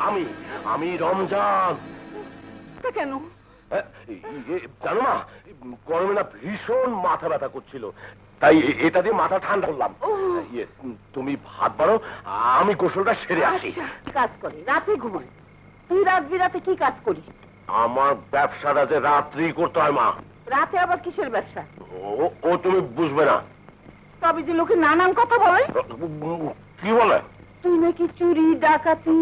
আমি আমি রমজান। কেন জানো না, গরমে না ভীষণ মাথা ব্যথা করছিল, তাই এটা দিয়ে মাথা ঠান্ডা করলাম। তুমি ভাত বাড়ো, আমি গোসলটা সেরে আসি। কাজ করে রাতে ঘুমায়, তুই রাত বিরাতে কি কাজ করিস? আমার ব্যবসাটা যে রাত্রি করতে হয় মা। রাতে আবার কিসের ব্যবসা? ও তুমি বুঝবে না। তবে যে লোকে নানান কথা বলে। কি বলে? তুই নাকি চুরি ডাকাতি।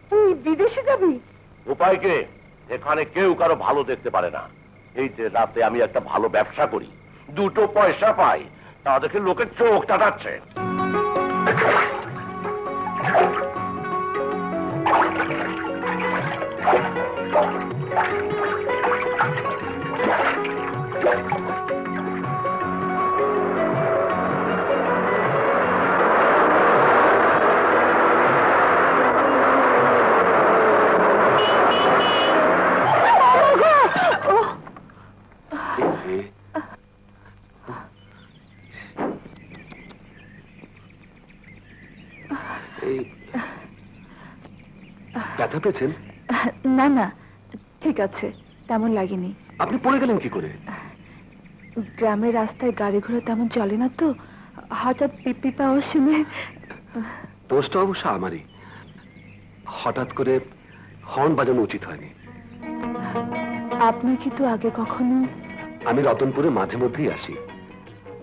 তুই বিদেশে যাবি? উপায় কে? এখানে কেউ কারো ভালো দেখতে পারে না। এই যে রাতে আমি একটা ভালো ব্যবসা করি, দুটো পয়সা পাই, তা দেখে লোকের চোখ টাটাচ্ছে। ব্যথা পেয়েছেন? না না, ঠিক আছে, তেমন লাগেনি। আপনি পড়ে গেলেন কি করে? গ্রামের রাস্তায় গাড়ি ঘোড়া তেমন চলে না তো, হঠাৎ পিপি পাওয়া শুনে। দোষটা অবশ্য আমারই, হঠাৎ করে হর্ন বাজানো উচিত হয়নি। আপনি কি তো আগে কখনো? আমি রতনপুরে মাঝে মধ্যেই আসি।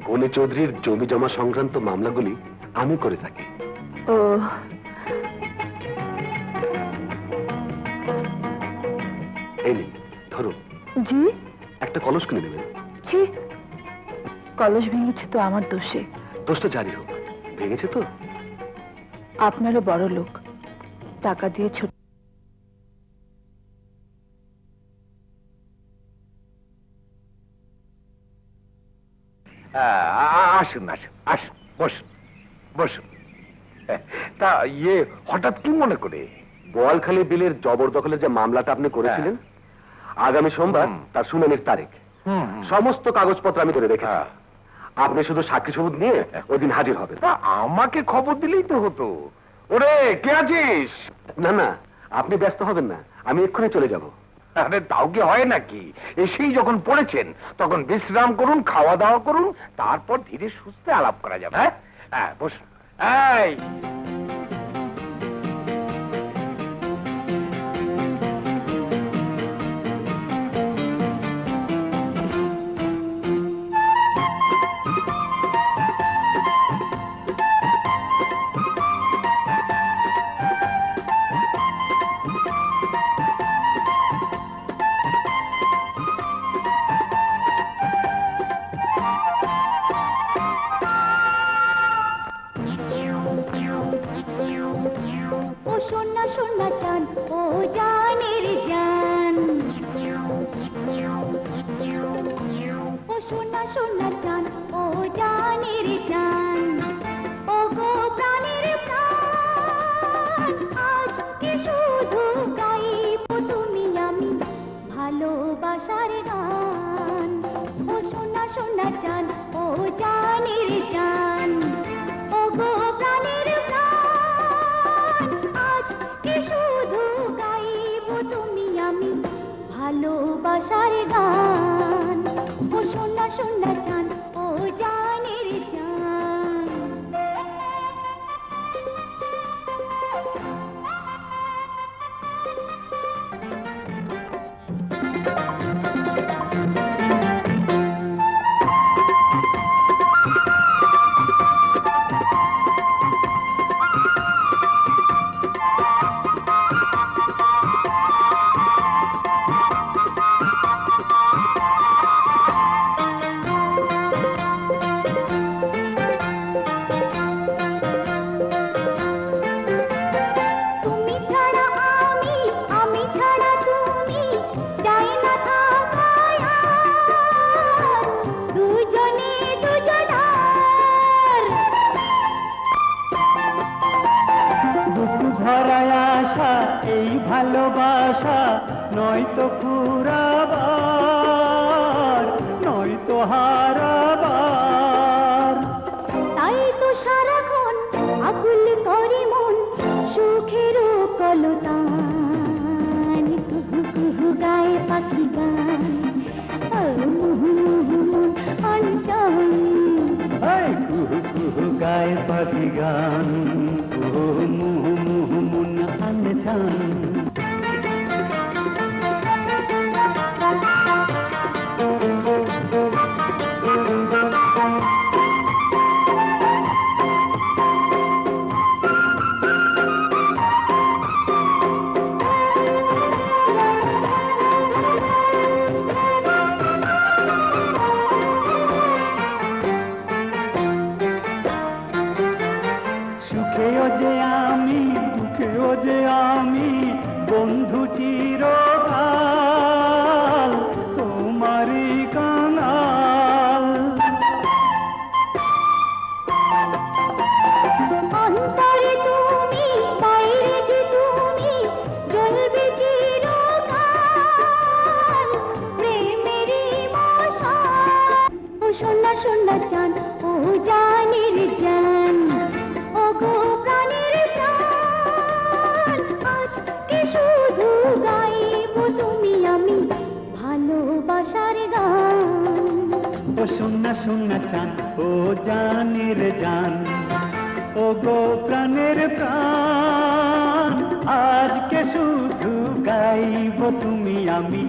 গণি চৌধুরীর জমি জমা সংক্রান্ত মামলাগুলি আমি করে থাকি। ও, এই নিন ধরুন। জি? একটা কলস কিনে নেবেন। ছি, কলস ভেঙেছে তো আমার দোষে। দোষটা জারি হোক, ভেঙেছে তো। আপনারও বড় লোক, টাকা দিয়ে ছোট। আসুন আসুন আসুন, বসুন বসুন। তা হঠাৎ কি মনে করে? বোয়ালখালী বিলের জবরদখলের যে মামলাটা আপনি করেছিলেন, আগামী সোমবার তার শুনানির তারিখ। সমস্ত কাগজপত্র আমি করে রেখেছি। আপনি শুধু সাক্ষী সবুত নিয়ে ওই দিন হাজির হবেন। আমাকে খবর দিলেই তো হতো। ওরে কে আছিস? না না, আপনি ব্যস্ত হবেন না, আমি এক্ষুনি চলে যাব। আরে তাও কি হয় নাকি? এসেই যখন পড়েছেন তখন বিশ্রাম করুন, খাওয়া দাওয়া করুন, তারপর ধীরে সুস্থে আলাপ করা যাবে। হ্যাঁ বসুন। এই সুখেরও কলতান কুহু কুহু গায়ে পাখি গান ও মুহু মুহু মন অঞ্চল কুহু কুহু গায়ে পাখি গান কুহু মুহু মুহু মন আনচান সুখেও যে আমি দুঃখেও যে আমি বন্ধু চিরকাল তোমারই কাঙাল অন্তরে তুমি বাইরে যে তুমি জ্বলবে চিরকাল প্রেমেরই মশাল ও সোনা সোনা চাঁদ ও জানের জান ও গো প্রাণের প্রাণ আজকে শুধু গাইব তুমি আমি ভালোবাসার গান ও সোনা সোনা চান ও জানের জান ও গো প্রাণের প্রাণ আজকে শুধু গাইব তুমি আমি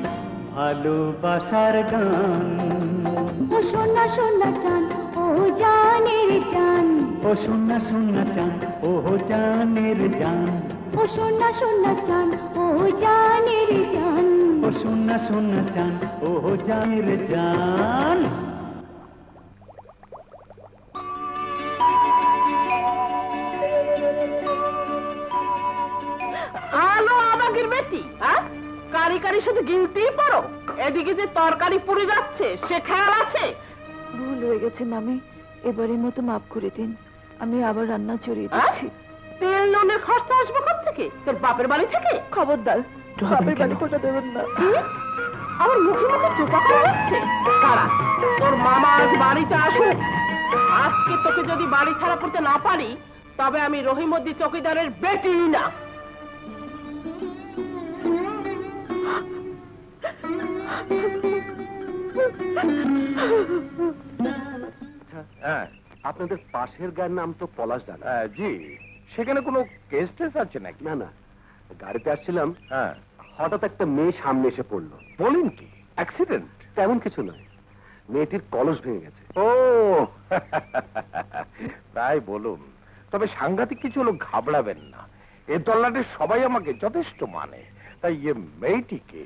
ভালোবাসার গান ও সোনা সোনা চাঁদ ও জানের জান ও সোনা সোনা চান ও জানের জান ও সোনা সোনা চাঁদ ও জানের জান ও সোনা সোনা চান ও জানের জান আলো আমাদের বেটি, হ্যাঁ? কারি কারি শুধু গিলতেই পারো, এদিকে যে তরকারি পুড়ে যাচ্ছে সে খেয়াল আছে? ভুল হয়ে গেছে মামি, এবারের মতো মাফ করে দিন। আমি আবার রান্না চড়িয়ে হ্যাঁ? দিচ্ছি। তেল নুনের খরচা আসবে থেকে? তোর বাপের বাড়ি থেকে? খবরদার, বাপের বাড়ি খোঁজা দেবেন না। কি? আমার মুখে মুখে চোপা করে যাচ্ছে। দাঁড়া, তোর মামা আজ বাড়িতে আসুক। আজকে তোকে যদি বাড়ি ছাড়া করতে না পারি তবে আমি রহিমদ্দি চৌকিদারের বেটি না। হ্যাঁ, আপনাদের পাশের গায়ের নাম তো পলাশ ডাঙ্গা। জি, সেখানে কোনো কেস টেস আছে নাকি? না না, গাড়িতে আসছিলাম, হ্যাঁ। হঠাৎ একটা মেয়ে সামনে এসে পড়লো। বলেন কি? অ্যাক্সিডেন্ট? তেমন কিছু নয়, মেয়েটির কলস ভেঙে গেছে। ও তাই বলুন। তবে সাংঘাতিক কিছু হলো, ঘাবড়াবেন না। এ তল্লাটের সবাই আমাকে যথেষ্ট মানে। তাই এ মেয়েটিকে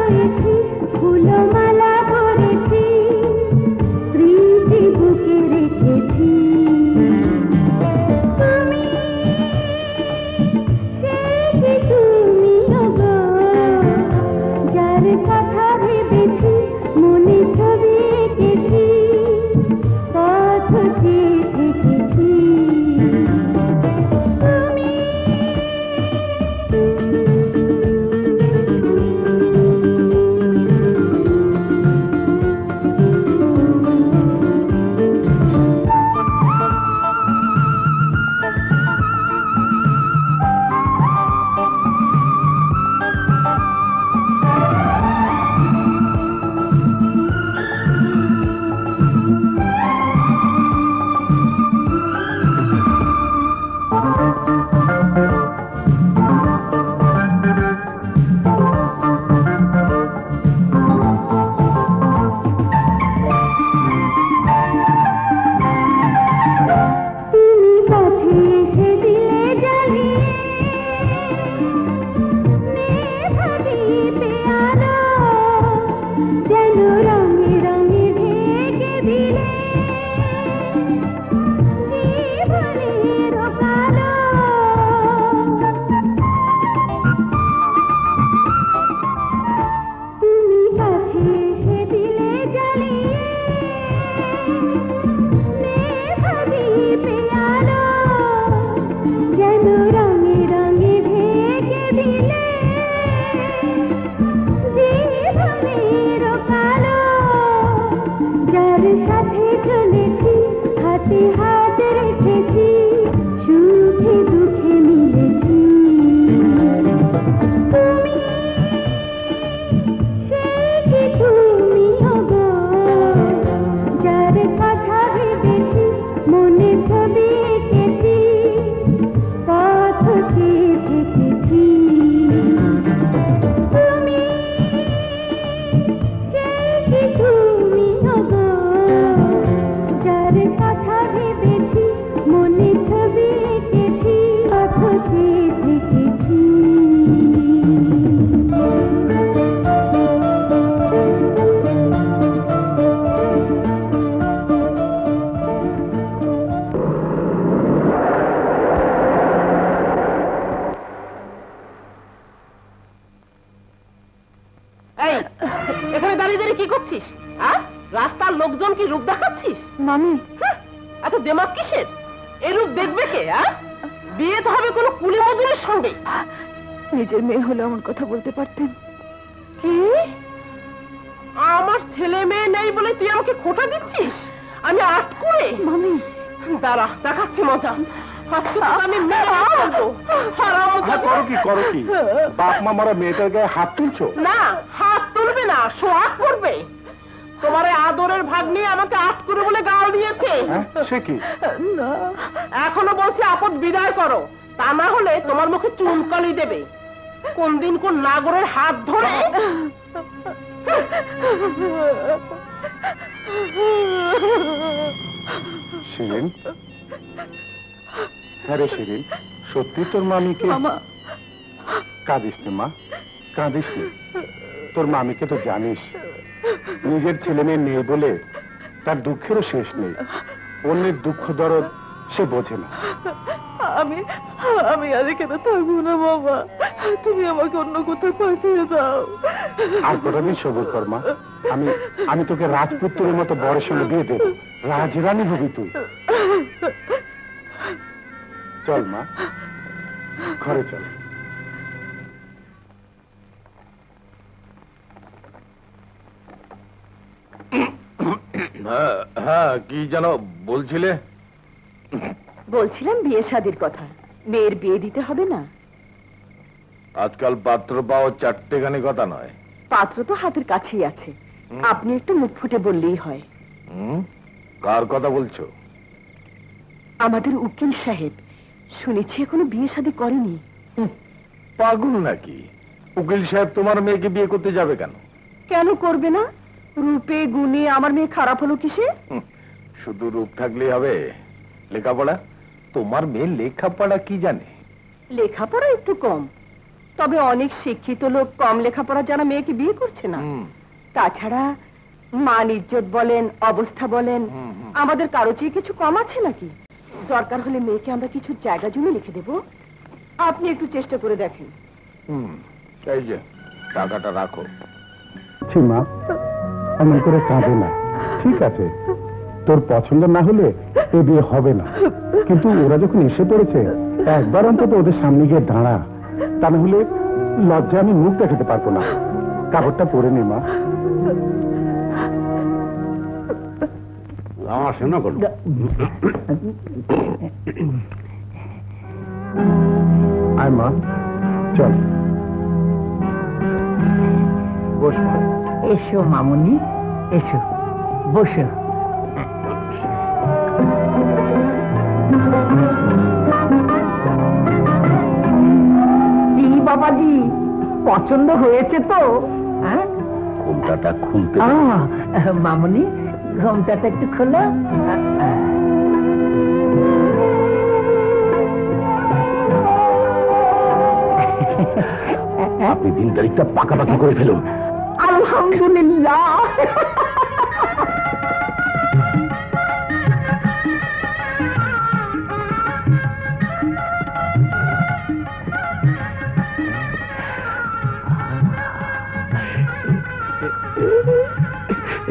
রয়েছি ফুলমালা করেছি স্মৃতি বুকে রেখেছি তুমি সে কি তুমি গো যার কথা ভেবেছি মনে ছবি এঁকেছি পথ চেয়ে থেকেছি তুমি এখানে দাঁড়িয়ে দাঁড়িয়ে কি করছিস? রাস্তার লোকজন কি রূপ দেখাচ্ছিস? মামি এত দেমাগ কিসের? এই রূপ দেখবে কে? বিয়ে তো হবে কোনো কুলি মজুরের সঙ্গে। নিজের মেয়ে হলে এমন কথা বলতে পারতেন। কি? আমার ছেলে মেয়ে নেই বলে তুই আমাকে খোঁটা দিচ্ছিস? আমি আটকুরে? মামি দাঁড়া, দেখাচ্ছি মজা। আমি করো কি বাপ মা মারা মেয়েটার গায়ে হাত তুলছো? না, হাত তুলবে না, সোহাগ করবে। তোমার আদরের ভাগ নিয়ে আমাকে আটকুরে বলে গাল দিয়েছে। সে কি? এখনো বলছে আপদ বিদায় করো, তা না হলে তোমার মুখে চুনকালি দেবে। কোন দিন কোন নাগরের হাত ধরে শিরিন, হ্যাঁ রে শিরিন, সত্যি তোর মামিকে? কাঁদিস নি মা, কাঁদিস নি। তোর মামিকে তো জানিস, নিজের ছেলে মেয়ে নেই বলে তার দুঃখেরও শেষ নেই। অন্যের দুঃখ দরদ সে বোঝে না। আমি আর এখানে থাকবো না বাবা, তুমি আমাকে অন্য কোথাও পাঠিয়ে দাও। আর কটা দিন সবুর কর মা, আমি তোকে রাজপুত্রের মতো বরের সঙ্গে বিয়ে দেব, রাজরানী হবি তুই। চল মা, ঘরে চল। হ্যাঁ, কি যেন বলছিলে? বলছিলাম বিয়ে শাদির কথা। মেয়ের বিয়ে দিতে হবে না? আজকাল পাত্র পাওয়া চারটেখানি কথা নয়। পাত্র তো হাতের কাছেই আছে, আপনি একটু মুখ ফুটে বললেই হয়। কার কথা বলছো? আমাদের উকিল সাহেব, শুনেছি এখনো বিয়ে শাদী করেনি। পাগল নাকি? উকিল সাহেব তোমার মেয়েকে বিয়ে করতে যাবে কেন? কেন করবে না? রূপে গুণে আমার মেয়ে খারাপ হলো কিসে? শুধু রূপ থাকলেই হবে? লেখাপড়া? তোমার মেয়ে লেখাপড়া কি জানে? লেখাপড়া একটু কম, তবে অনেক শিক্ষিত লোক কম লেখাপড়া জানা মেয়েকে বিয়ে করছে না। তাছাড়া মান ইজ্জত বলেন, অবস্থা বলেন, আমাদের কারো চেয়ে কিছু কম আছে নাকি? দরকার হলে মেয়েকে আমরা কিছু জায়গা জমি লিখে দেব, আপনি একটু চেষ্টা করে দেখেন। এই যে টাকাটা রাখো। মা, এমন করে কাঁদে না। ঠিক আছে, তোর পছন্দ না হলে এ বিয়ে হবে না, কিন্তু ওরা যখন এসে পড়েছে একবার অন্তত ওদের সামনে গিয়ে দাঁড়া, তা না হলে লজ্জায় আমি মুখ দেখাতে পারবো না। কাপড়টা পরে নে মা। আমার শোনা করো। আয় মা, চল বস। এসো মামুনি, এসো বসো। কি বাবাজি, পছন্দ হয়েছে তো? হ্যাঁ, ঘোমটাটা খুলতে। মামুনি, ঘোমটাটা একটু খোলো। আপনি দিন তারিখটা পাকাপাকি করে ফেলুন। আলহামদুলিল্লাহ।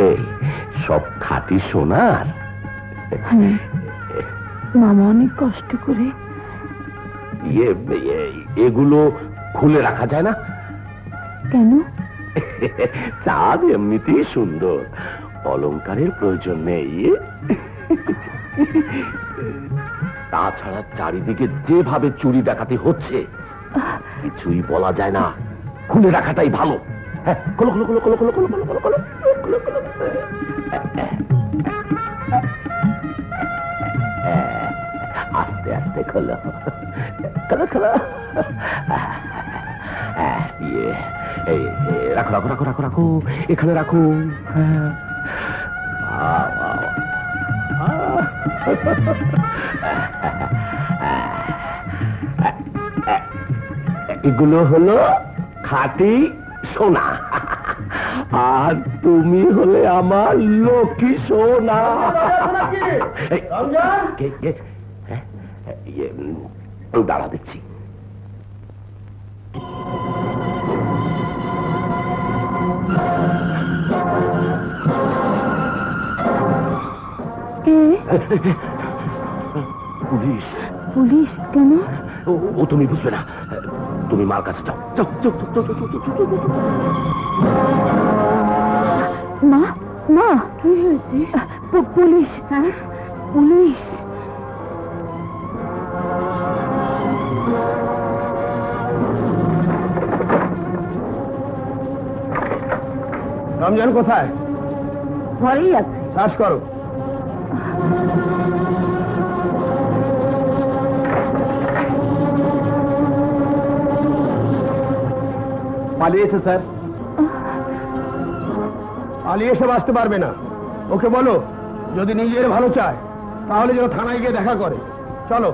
এই সব খাঁটি সোনার। মামা অনেক কষ্ট করে। এগুলো খুলে রাখা যায় না? কেন? চাঁদ এমনিতেই সুন্দর, অলংকারের প্রয়োজন নেই। তাছাড়া চারিদিকে যেভাবে চুরি ডাকাতি হচ্ছে কিছুই বলা যায় না, খুলে রাখাটাই ভালো। হ্যাঁ, খোলো খোলো খোলো খোলো খোলো খোলো খোলো খোলো খোলো খোলো খোলো। আস্তে আস্তে খোলো খোলো খোলো। রাখো রাখো রাখো রাখো রাখো, এখানে রাখো। এগুলো হলো খাঁটি সোনা, আর তুমি হলে আমার লক্ষ্মী সোনা। দাঁড়া দেখছি। পুলিশ। পুলিশ কেন? ও তুমি বুঝবে না, তুমি মার কাছে যাও যাও যাও যাও যাও যাও। মা, মা, কি হয়েছে? পুলিশ। হ্যাঁ, পুলিশ। রমজান কোথায়? ঘরেই আছে। শ্বাস করো। পালিয়েছে স্যার, পালিয়ে এসে বাঁচতে পারবে না। ওকে বলো যদি নিজের ভালো চায় তাহলে যেন থানায় গিয়ে দেখা করে। চলো।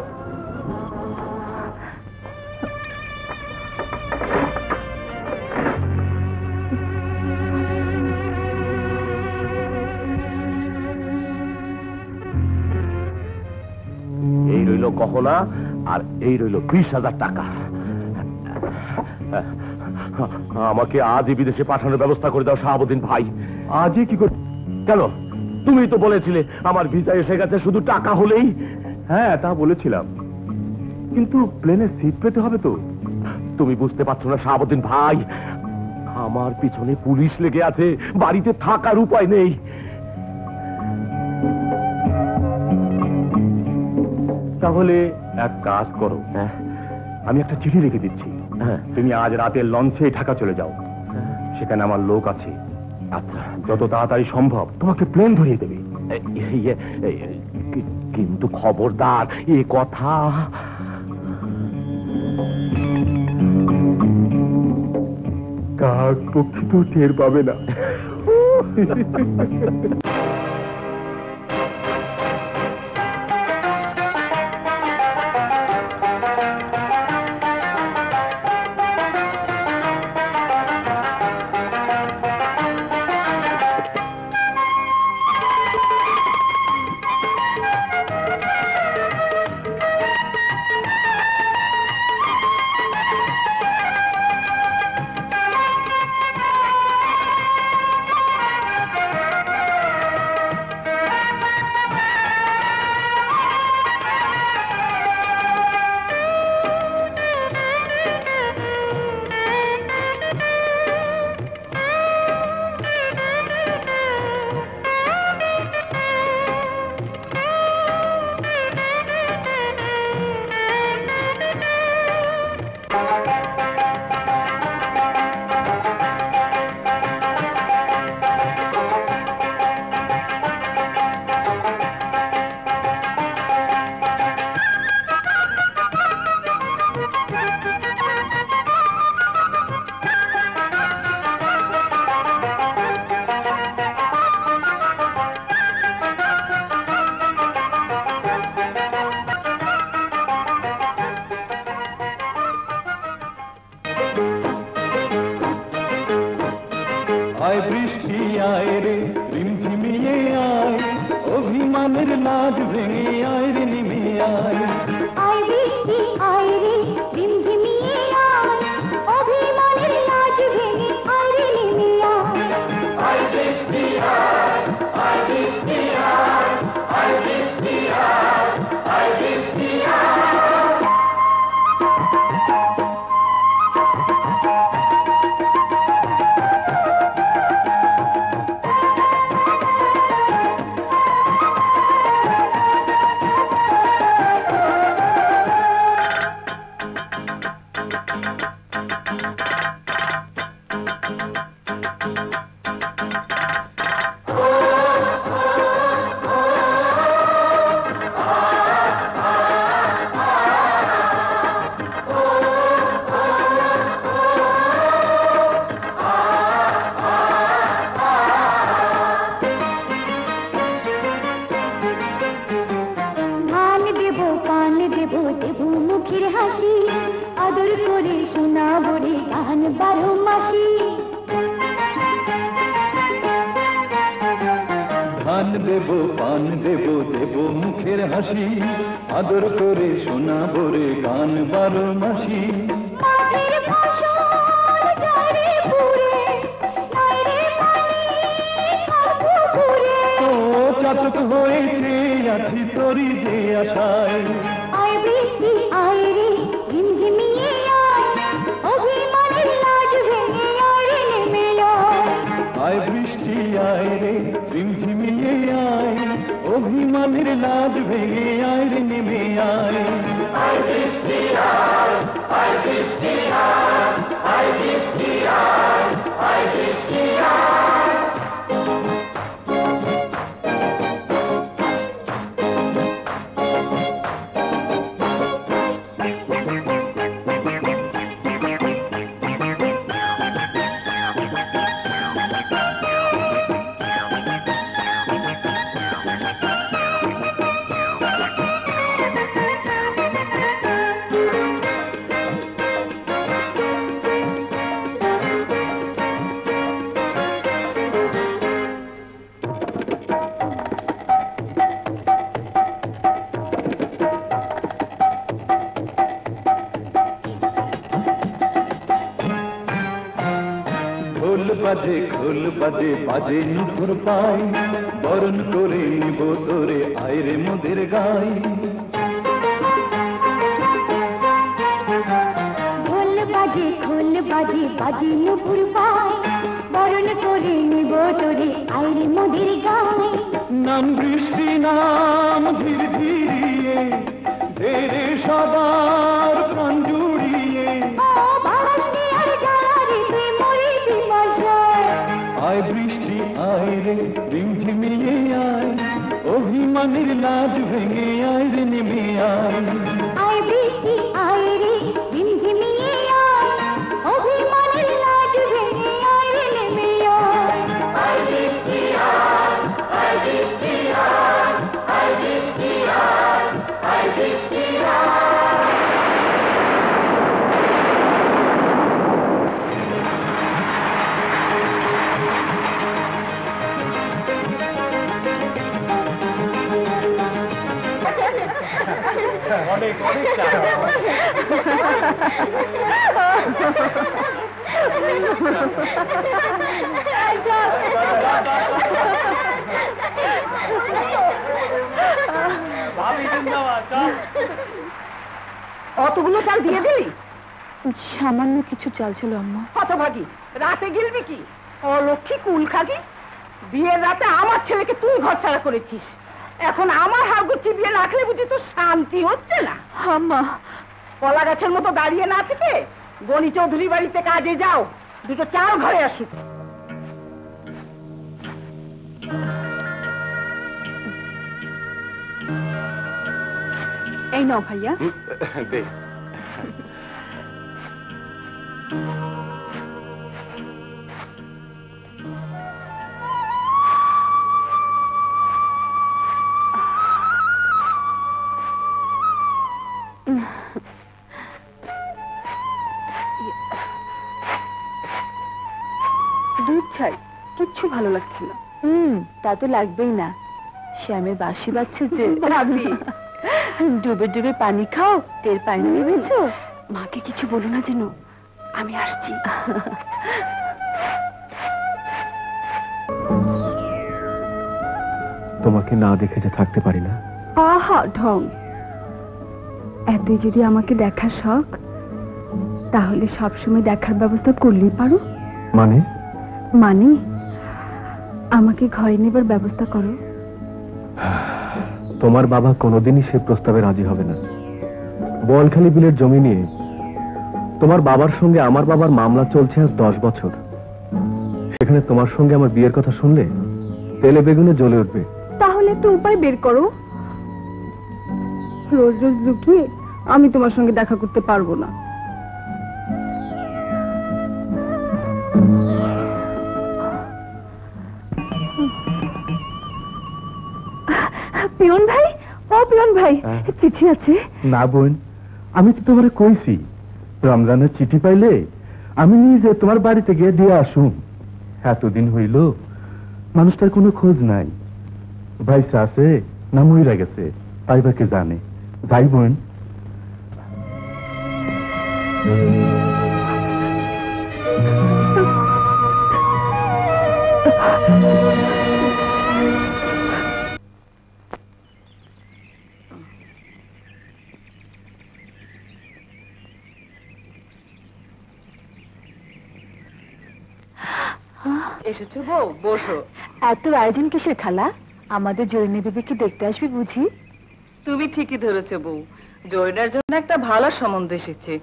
এই রইল গহনা, আর এই রইল 20,000 টাকা। আমাকে আজই বিদেশে পাঠানোর ব্যবস্থা করে দাও শাহাবুদ্দিন ভাই। আজই কি করে? কেন? তুমি তো বলেছিলে আমার ভিসা এসে গেছে, শুধু টাকা হলেই। হ্যাঁ, তা বলেছিলাম, কিন্তু প্লেনে সিট পেতে হবে তো। তুমি বুঝতে পারছো না শাহাবুদ্দিন ভাই, আমার পিছনে পুলিশ লেগে আছে, বাড়িতে থাকার উপায় নেই। তাহলে এক কাজ করো, আমি একটা চিঠি লিখে দিচ্ছি। তুমি আজ রাতে লঞ্চে ঢাকা চলে যাও, সেখানে আমার লোক আছে। আচ্ছা, যত তাড়াতাড়ি সম্ভব তোমাকে প্লেন ধরিয়ে দেবে। কিন্তু খবরদার এ কথা কাক পক্ষী তো টের পাবে না। আয় বৃষ্টি আয় রে রিমঝিমিয়ে আয়, অভিমানের লাজ ভেঙে আয় রে নেমে আয়। আয় বৃষ্টি আয় রে রিমঝিমিয়ে আয়, অভিমানের লাজ ভেঙে আয় রে নেমে আয়। আয় বৃষ্টি আয়, আয় বৃষ্টি আয়, আয় বৃষ্টি আয়, আয় বৃষ্টি আয়। আদর করে শোনাবো রে গান 12 মাসি। চাতক হয়েছে আছি তোরই যে আশায়। আয় বৃষ্টি আয় রে ঝিমঝিমিয়ে আয়, অভিমানের লাজ ভেঙে আয় রে নেমে আয়। আয় বৃষ্টি আয় রে ঝিমঝিমিয়ে আয়, অভিমানের লাজ ভেঙে আয় রে নেমে আয়। আয় বৃষ্টি আয়, আয় বৃষ্টি আয়, আয় বৃষ্টি আয়, আয় বৃষ্টি আয়। খোল বাজে বাজে নুপুর পাই, বরণ করে নিব তোরে আয় রে মোদের গাই। খোল বাজে বাজে নুপুর পাই, বরণ করে নিব তোরে আয় রে মোদের গাই। নাম বৃষ্টি নাম ধীর ধীরিয়ে, ধীরে সবার প্রাণ জুড়িয়ে। আয় বৃষ্টি আয় রে রিমঝিমিয়ে আয়, অভিমানের লাজ ভেঙে আয় রে নেমে আয়। আয় বৃষ্টি আয় রে রিমঝিমিয়ে আয়, অভিমানের লাজ ভেঙে আয় রে নেমে আয়। আয় বৃষ্টি আয়, আয় বৃষ্টি আয়, আয় বৃষ্টি আয়, আয় বৃষ্টি আয়। অনেক অনেক অতগুলো চাল দিয়ে দিলি? সামান্য কিছু চাল ছিল আম্মা। হতভাগী, রাতে গিলবি কি? অলক্ষী কুল খাগি, বিয়ের রাতে আমার ছেলেকে তুই ঘর ছাড়া করেছিস, এখন আমার হাড়গুড় চিবিয়ে রাখলে বুঝি তোর শান্তি হচ্ছে না? আম্মা, কলা গাছের মতো দাঁড়িয়ে না থেকে গণি চৌধুরী বাড়িতে কাজে যাও, দুটো চাল ঘরে আসুক। এই নাও ভাইয়া। দে। দুধ চাই। কিচ্ছু ভালো লাগছে না। তা তো লাগবেই না, শ্যামের বাঁশি বাজছে যে। ভাবি ডুবে ডুবে পানি খাও, টের পানি ভেবেছো? মাকে কিছু বলো না যেন, আমি আসছি। তোমাকে না দেখে যে থাকতে পারি না। আহা ঢং, এতই যদি আমাকে দেখার শখ, তাহলে সবসময় দেখার ব্যবস্থা করলেই পারো। মানে? মানে আমাকে ঘরে নেবার ব্যবস্থা করো। তোমার বাবা কোনোদিনই সে প্রস্তাবে রাজি হবে না। বোয়ালখালী বিলের জমি নিয়ে তোমার বাবার সঙ্গে আমার বাবার মামলা চলছে আজ 10 বছর। সেখানে তোমার সঙ্গে আমার বিয়ের কথা শুনলে তেলে বেগুনে জ্বলে উঠবে। তাহলে একটা উপায় বের করো। রোজ রোজ লুকিয়ে আমি তোমার সঙ্গে দেখা করতে পারবো না। পিয়ন ভাই, ও পিয়ন ভাই, চিঠি আছে? না বোন, আমি তো তোমারে কইছি রমজানের চিঠি পাইলে আমি নিজে তোমার বাড়িতে গিয়ে দিয়ে আসুন। এতদিন হইল মানুষটার কোনো খোঁজ নাই। ভাইসা আছে না মইরা গেছে পাইবাকে জানে। যাই বোন। এসেছো বউ, বসো। এত আয়োজন কিসের খালা? আমাদের জয়িনী বিবিকে দেখতে আসবে বুঝি? তুমি ঠিকই ধরেছো বউ, জয়নার জন্য একটা ভালো সম্বন্ধ এসেছে।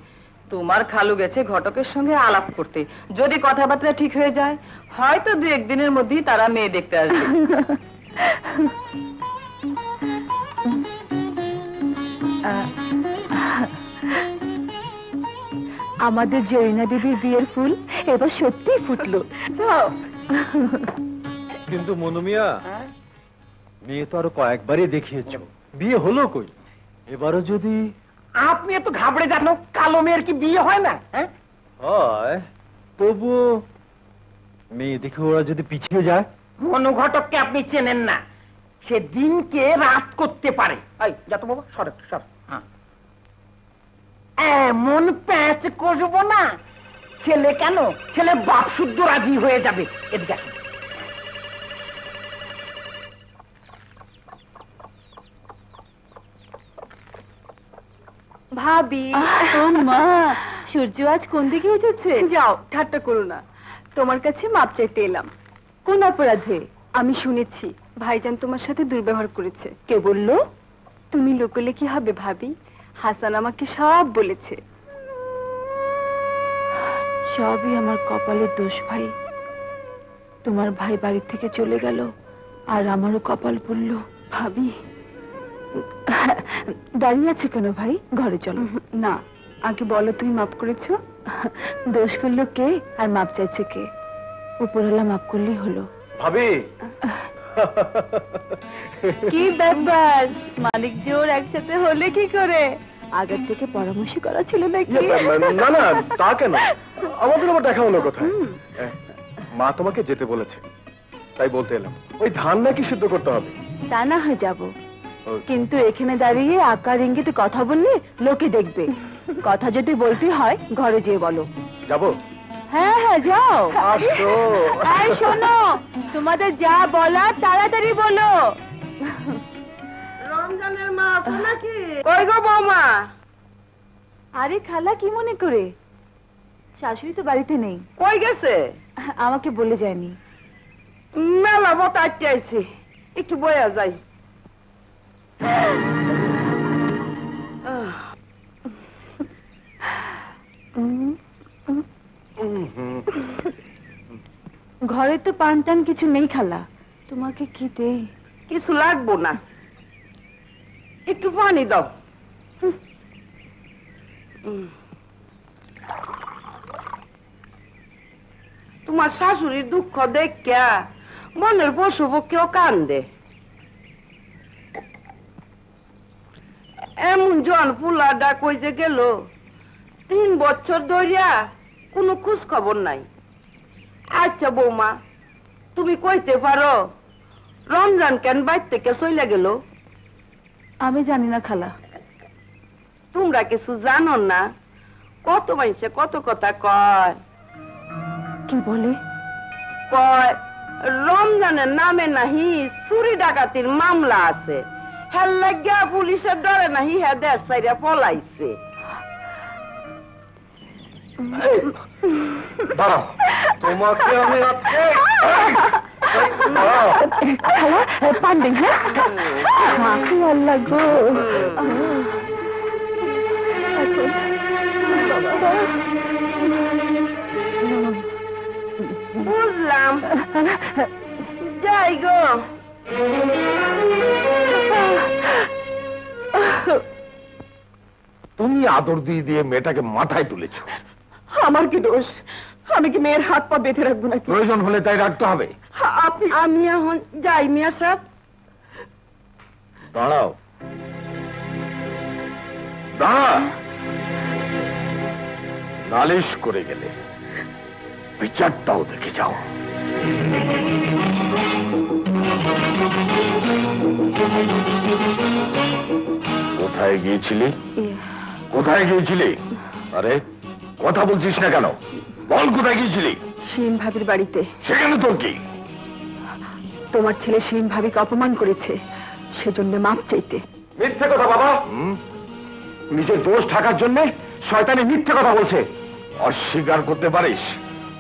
তোমার খালু গেছে ঘটকের সঙ্গে আলাপ করতে। যদি কথাবার্তা ঠিক হয়ে যায়, হয়তো 2-1 দিনের মধ্যেই তারা মেয়ে দেখতে আসবে। আমাদের জয়িনা বিবির বিয়ের ফুল এবার সত্যিই ফুটলো। যাও। কিন্তু মনুমিয়া, মেয়ে তো আরো কয়েকবারই দেখিয়েছো, বিয়ে হলো কই? এবারও যদি আপনি এত ঘাবড়ে জানো, কালো মেয়ের কি বিয়ে হয় না? হয়, তবুও মেয়ে দেখে ওরা যদি পিছিয়ে যায়। মনুঘটককে আপনি চেনেন না, সে দিনকে রাত করতে পারে। এই যা তো বাবা, সর সর। এমন প্যাঁচ করবো না, ছেলে কেন, ছেলে বাপ শুদ্ধ রাজি হয়ে যাবে। এদিকে আসুন। ভাবি, মা, সূর্য আজ কোন দিকে উঠেছে? যাও, ঠাট্টা করো না। তোমার কাছে মাপ চাইতে এলাম। কোন অপরাধে? আমি শুনেছি ভাইজান তোমার সাথে দুর্ব্যবহার করেছে। কে বলল? তুমি লুকোলে কি হবে ভাবি? হাসান আমাকে সব বলেছে। সবই আমার কপালের দোষ ভাই। তোমার ভাই বাড়ি থেকে চলে গেল, আর আমারও কপাল পড়ল। ভাবি, দাঁড়িয়ে আছো কেন ভাই? ঘরে চলো। না, আগে বলো তুমি মাপ করেছো? দোষ করলো কে আর মাপ চাইছে কে? উপরওয়ালা মাপ করলেই হলো। ভাবি, কি ব্যাপার, মালিক জোর একসাথে হলে কি করে? আগের থেকে পরামর্শ করা ছিল নাকি? না না, তা কেন? আমাদের আবার দেখা হলো কোথায়? মা তোমাকে যেতে বলেছে, তাই বলতে এলাম। ওই ধান নাকি সিদ্ধ করতে হবে। তা না হয় যাবো, কিন্তু এখানে দাঁড়িয়ে আকার ইঙ্গিতে কথা বললে লোকে দেখবে। কথা যদি বলতে হয় ঘরে যেয়ে বলো। যাবো? হ্যাঁ হ্যাঁ, যাও। আসো। এই শোনো, তোমাদের যা বলার তাড়াতাড়ি বলো। রমজানের মা আছো নাকি? কই গো বৌমা? আরে খালা, কি মনে করে? শাশুড়ি তো বাড়িতে নেই। কই গেছে? আমাকে বলে যায়নি। মেলা বতাইতে আইছি, একটু বয়া যাই। ঘরে তো পান টান কিছু নেই খালা, তোমাকে কি দেই? কিছু লাগবো না, একটু পানি দাও। তোমার শাশুড়ির দুঃখ দেখা মনের পশু পক্ষেও কান্দে। এমন জন পুলাডা কই যে গেল, 3 বছর ধরিয়া কোনো খোঁজ খবর নাই। আচ্ছা বৌমা, তুমি কইতে পারো রমজান কেন বাইর থেকে চলে গেল? আমি জানি না খালা। তোমরা কিছু জানো না? কত মানুষে কত কথা কয়। কি বলে? কয় রমজানের নামে নাহি চুরি ডাকাতির মামলা আছে, হ্যাঁ লাগিয়া পুলিশের ডরে নাহি হ্যাঁ দেশ সাইরা পলাইছে। দাঁড়াও, তোমাকে আমি আজকে পান্ডে। হ্যাঁ আল্লাহ গো, বুঝলাম, যাই গো। তুমি আদর দিয়ে দিয়ে মেয়েটাকে মাথায় তুলেছ। আমার কি দোষ? আমি কি মেয়ের হাত পা বেঁধে রাখবো নাকি? প্রয়োজন হলে তাই রাখতে হবে। আমি এখন যাই মিয়া সাহেব। দাঁড়াও, দাঁড়া। নালিশ করে গেলে বিচারটাও দেখে যাও। কোথায় গিয়েছিলি? কোথায় গিয়েছিলি? আরে কথা বলছিস না কেন? বল কোথায় গিয়েছিলি? শিরিন ভাবির বাড়িতে। সেখানে তোর কি? তোমার ছেলে শিরিন ভাবিকে অপমান করেছে, সেজন্য মাপ চাইতে। মিথ্যে কথা বাবা। নিজের দোষ ঢাকার জন্য শয়তানি মিথ্যে কথা বলছে। অস্বীকার করতে পারিস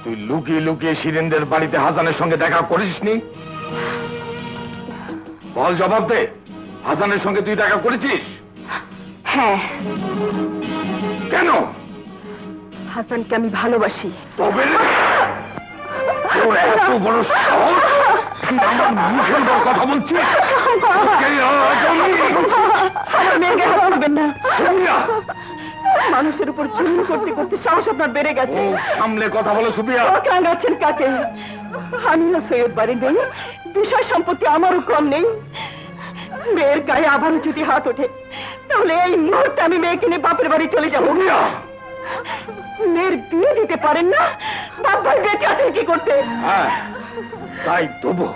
তুই লুকিয়ে লুকিয়ে শিরিনদের বাড়িতে হাসানের সঙ্গে দেখা করিসনি? বল, জবাব দে। হাসানের সঙ্গে তুই দেখা করেছিস? হ্যাঁ। কেন? হাসানকে আমি ভালোবাসি। তবে তোর এত বড় সাহস, তুই আমার মুখের উপর কথা বলছিস? আমার মেয়েকে হাত করবেন না। সুবিয়া, মানুষের উপর জুলুম করতে করতে সাহস আপনার বেড়ে গেছে। সামলে কথা বলো সুবিয়া। কাঁদাচ্ছেন কাকে? আমি না সৈয়দ বাড়ি নেই, বিষয় সম্পত্তি আমারও কম নেই। মেয়ের গায়ে আবারও যদি হাত ওঠে তাহলে এই মুহূর্তে আমি মেয়েকে নিয়ে বাপের বাড়ি চলে যাবো। মেয়ের বিয়ে দিতে পারেন না, বাপ ভাই বেঁচে আছেন কি করতে? হ্যাঁ তাই দেবো,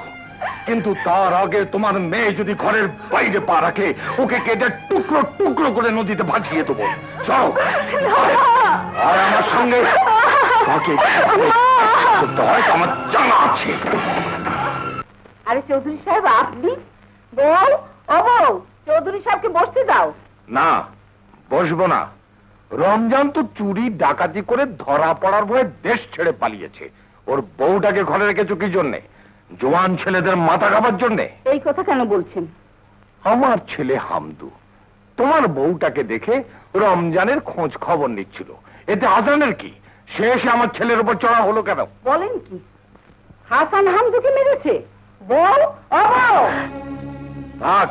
কিন্তু তার আগে তোমার মেয়ে যদি ঘরের বাইরে পা রাখে, ওকে কেটে টুকরো টুকরো করে নদীতে ভাসিয়ে দেবো। চলো আর আমার সঙ্গে কাকে করতে হয় তা আমার জানা আছে। আরে চৌধুরী সাহেব, আপনি? বউ, ও বউ, চৌধুরী সাহেবকে বসতে দাও। না, বসবো না। রমজান তো চুরি ডাকাতি করে ধরা পড়ার ভয়ে দেশ ছেড়ে পালিয়েছে। ওর বউটাকে ঘরে রেখেছো কি জন্যে? জোয়ান ছেলেদের মাথা খাবার জন্যে? এই কথা কেন বলছেন? আমার ছেলে হামদু তোমার বউটাকে দেখে রমজানের খোঁজ খবর নিচ্ছিল। এতে হাসানের কি? সে এসে আমার ছেলের উপর চড়া হলো কেন? বলেন কি? হাসান হামদুকে মেরেছে? বউ, ও বউ। থাক,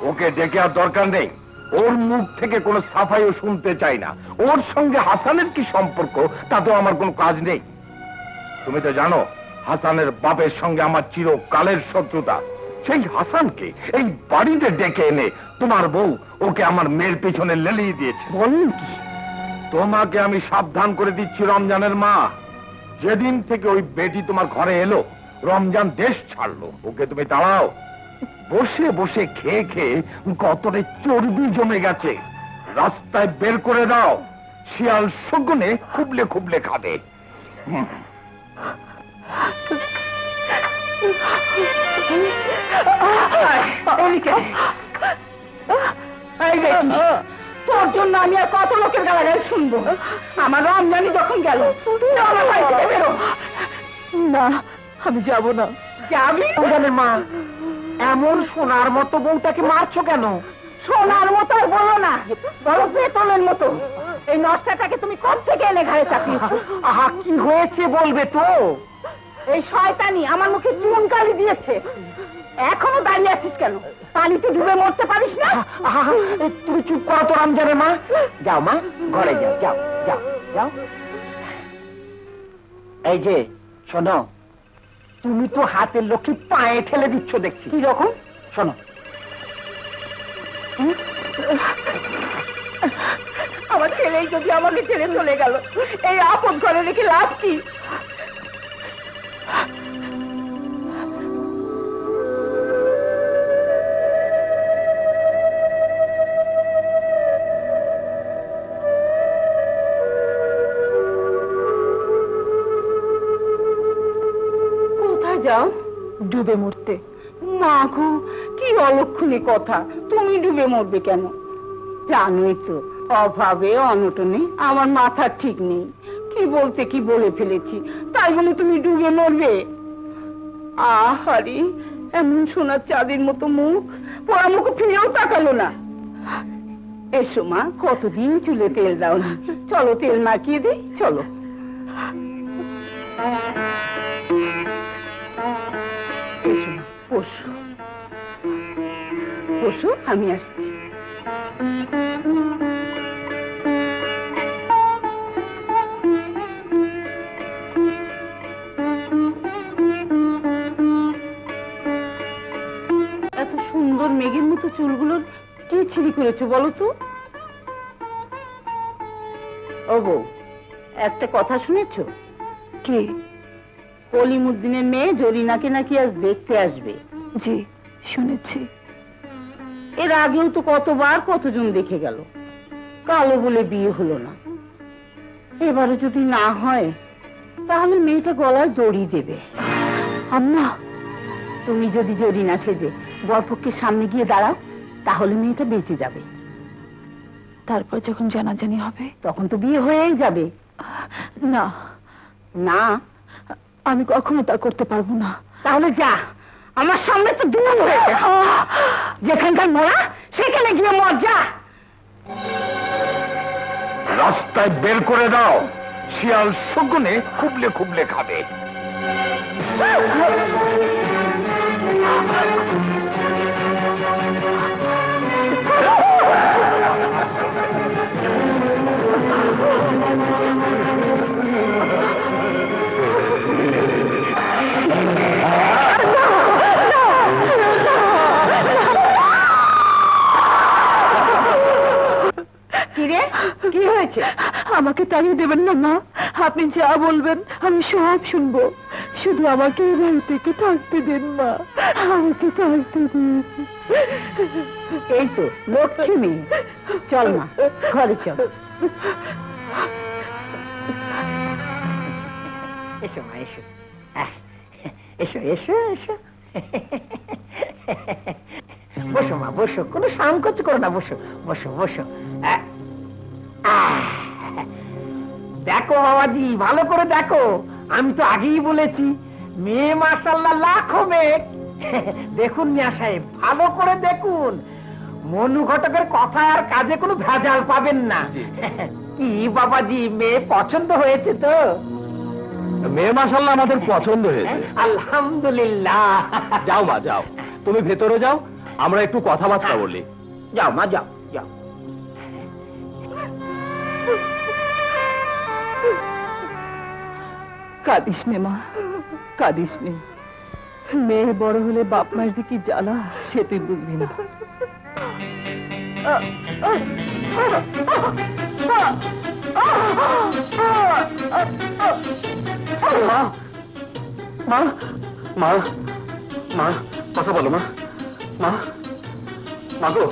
ওকে ডেকে আর দরকার নেই। ওর মুখ থেকে কোনো সাফাইও শুনতে চাই না। ওর সঙ্গে হাসানের কি সম্পর্ক তাতেও আমার কোনো কাজ নেই। তুমি তো জানো হাসানের বাপের সঙ্গে আমার চিরকালের শত্রুতা। সেই হাসানকে এই বাড়িতে ডেকে এনে তোমার বউ ওকে আমার মেয়ের পিছনে লেলিয়ে দিয়েছে। বলেন কি? তোমাকে আমি সাবধান করে দিচ্ছি রমজানের মা, যেদিন থেকে ওই বেটি তোমার ঘরে এলো রমজান দেশ ছাড়লো, ওকে তুমি দাঁড়াও। বসে বসে খেয়ে খেয়ে কতটা চর্বি জমে গেছে, রাস্তায় বের করে দাও। শিয়াল শগুনে খুবলে খুবলে খাবে। তোর জন্য আমি আর কত লোকের গালাগাল শুনবো? আমার রমজানি যখন গেল, তুই আমার বাড়ি থেকে বেরো। না, আমি যাব না। যাবি? রমজানের মা, এমন সোনার মতো বউটাকে মারছো কেন? সোনার মতো আর বলো না, বলো পেতলের মতো। এই নষ্টাটাকে তুমি কোত্থেকে এনে ঘাড়ে চাপিয়েছো? আহা, কি হয়েছে বলবে তো? এই শয়তানি আমার মুখে চুন কালি দিয়েছে। এখনো দাঁড়িয়ে আছিস কেন? পানিতে ডুবে মরতে পারিস না? আহা, তুমি চুপ করো তো রমজানের মা। যাও মা, ঘরে যাও, যাও যাও যাও। এই যে শোনো, তুমি তো হাতের লক্ষ্মী পায়ে ঠেলে দিচ্ছ দেখছি। কি রকম? শোনো, আমার ছেলেই যদি আমাকে ছেড়ে চলে গেল, এই আপদ ঘরে রেখে লাভ কি? যাও? ডুবে মরতে। মা গো, কি অলক্ষণী কথা! তুমি ডুবে মরবে কেন? জানোই তো, অভাবে অনটনে আমার মাথা ঠিক নেই। কি বলতে কি বলে ফেলেছি, তাই বলে তুমি ডুবে মরবে? আহারে, এমন সোনার চাঁদের মতো মুখ, পড়া মুখ ফিরেও তাকালো না। এসো মা, কতদিন চুলে তেল দাওনি, চলো তেল মাখিয়ে দিই, চলো। এসো মা, বসো বসো, আমি আসছি। এত সুন্দর মেঘের মতো চুলগুলোর কি ছিঁড়ি করেছো বলো তো? ও বউ, একটা কথা শুনেছো? কি? কলিমুদ্দিনের মেয়ে জরিনাকে নাকি আজ দেখতে আসবে। জি, শুনেছি। এর আগেও তো কতবার কতজন দেখে গেল, কালো বলে বিয়ে হলো না। এবারে যদি না হয় তাহলে মেয়েটা গলায় দড়ি দেবে। আম্মা, তুমি যদি জরিনা সেজে বরপক্ষের সামনে গিয়ে দাঁড়াও, তাহলে মেয়েটা বেঁচে যাবে। তারপর যখন জানাজানি হবে তখন তো বিয়ে হয়েই যাবে। না না, আমি কখনো তা করতে পারবো না। তাহলে যা, আমার সামনে তো দূর হয়ে যা। যেখানকার মরা সেখানে গিয়ে মর, যা। রাস্তায় বের করে দাও, শিয়াল শকুনে খুবলে খুবলে খাবে। কি হয়েছে? আমাকে তাড়িয়ে দেবেন না মা, আপনি যা বলবেন আমি সব শুনবো। শুধু আমাকে এই বাড়ি থেকে থাকতে দেন মা, আমাকে থাকতে দিন। এই তো লক্ষ্মী মেয়ে, চল মা, ঘরে চল। এসো মা, এসো এসো এসো এসো। বসো মা, বসো, কোনো সংকোচ করো না, বসো বসো বসো। দেখো বাবাজি, ভালো করে দেখো, আমি তো আগেই বলেছি মেয়ে মাশাআল্লাহ লাখো মেয়ে। দেখুন মিয়া সাহেব, ভালো করে দেখুন, মনু ঘটকের কথা আর কাজে কোনো ভেজাল পাবেন না। কি বাবাজি, মেয়ে পছন্দ হয়েছে তো? মেয়ে মাশাআল্লাহ আমাদের পছন্দ হয়েছে। আলহামদুলিল্লাহ। যাও মা, যাও, তুমি ভেতরে যাও, আমরা একটু কথাবার্তা বলি। যাও মা, যাও যাও। কাঁদিস নে মা, কাঁদিস নে। মেয়ে বড় হলে বাপ মার যে কি জ্বালা সে তুই বুঝবি না। মা মা মা মা, কথা বলো মা। মা, মা গো।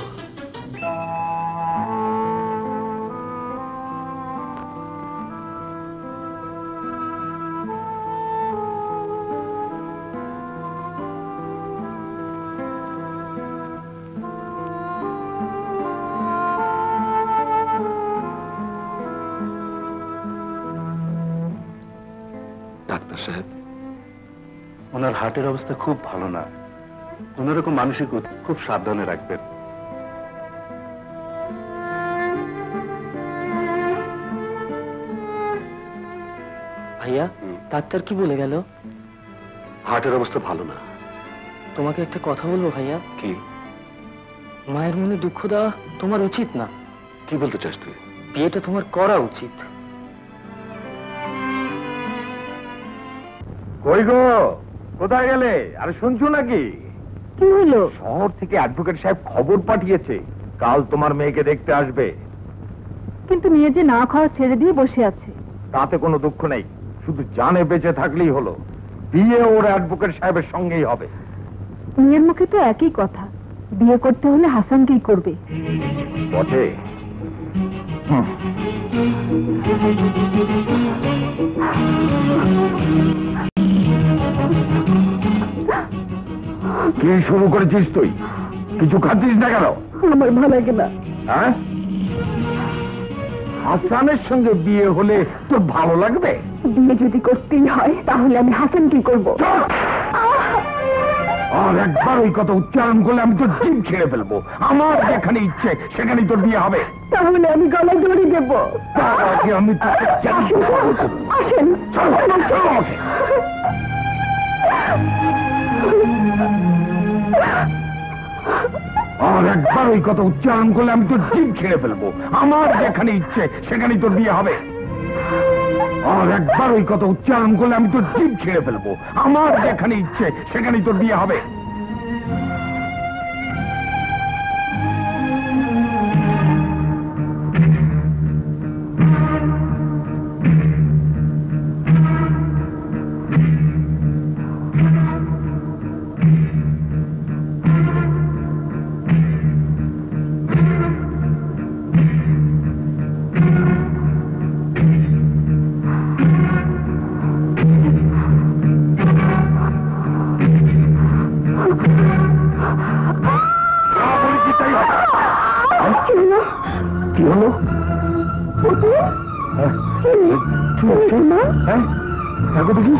ডাক্তার সাহেব, ওনার হার্টের অবস্থা খুব ভালো না, কোনোরকম মানসিক খুব সাবধানে রাখবেন। ভাইয়া, ডাক্তার কি বলে গেল? হার্টের অবস্থা ভালো না। তোমাকে একটা কথা বলবো ভাইয়া। কি? মায়ের মনে দুঃখ দেওয়া তোমার উচিত না। কি বলতে চাস তুই? বিয়েটা তোমার করা উচিত। কই গো, কোথায় গেলে? আরে শুনছো নাকি? কি হলো? শহর থেকে অ্যাডভোকেট সাহেব খবর পাঠিয়েছে, কাল তোমার মেয়েকে দেখতে আসবে। কিন্তু মেয়ে যে না খাওয়া ছেড়ে দিয়ে বসে আছে। তাতে কোনো দুঃখ নেই, শুধু জানে বেঁচে থাকলেই হলো। বিয়ে ওর অ্যাডভোকেট সাহেবের সঙ্গেই হবে। মেয়ের মুখে তো একই কথা, বিয়ে করতে হলে হাসানকেই করবে। বটে। কি শুরু করেছিস তুই? কিছু খাচ্ছিস না কেন? আমার ভালো লাগে না। হ্যাঁ, হাসানের সঙ্গে বিয়ে হলে তোর ভালো লাগবে? বিয়ে যদি করতেই হয় তাহলে আমি হাসান কি করবো? আর একবার ওই কথা উচ্চারণ করলে আমি তোর জিভ ছেড়ে ফেলবো। আমার যেখানে ইচ্ছে সেখানেই তোর বিয়ে হবে। তাহলে আমি গলায় দড়ি দেবো। তার আগে আমি তোকে আসেন। আর একবার ওই কথা উচ্চারণ করলে আমি তোর জিভ ছেড়ে ফেলবো। আমার যেখানে ইচ্ছে সেখানেই তোর বিয়ে হবে। আর একবার ওই কথা উচ্চারণ করলে আমি তোর জিভ ছেড়ে ফেলবো। আমার যেখানে ইচ্ছে সেখানেই তোর বিয়ে হবে। কি হলো? দেখো দেখি।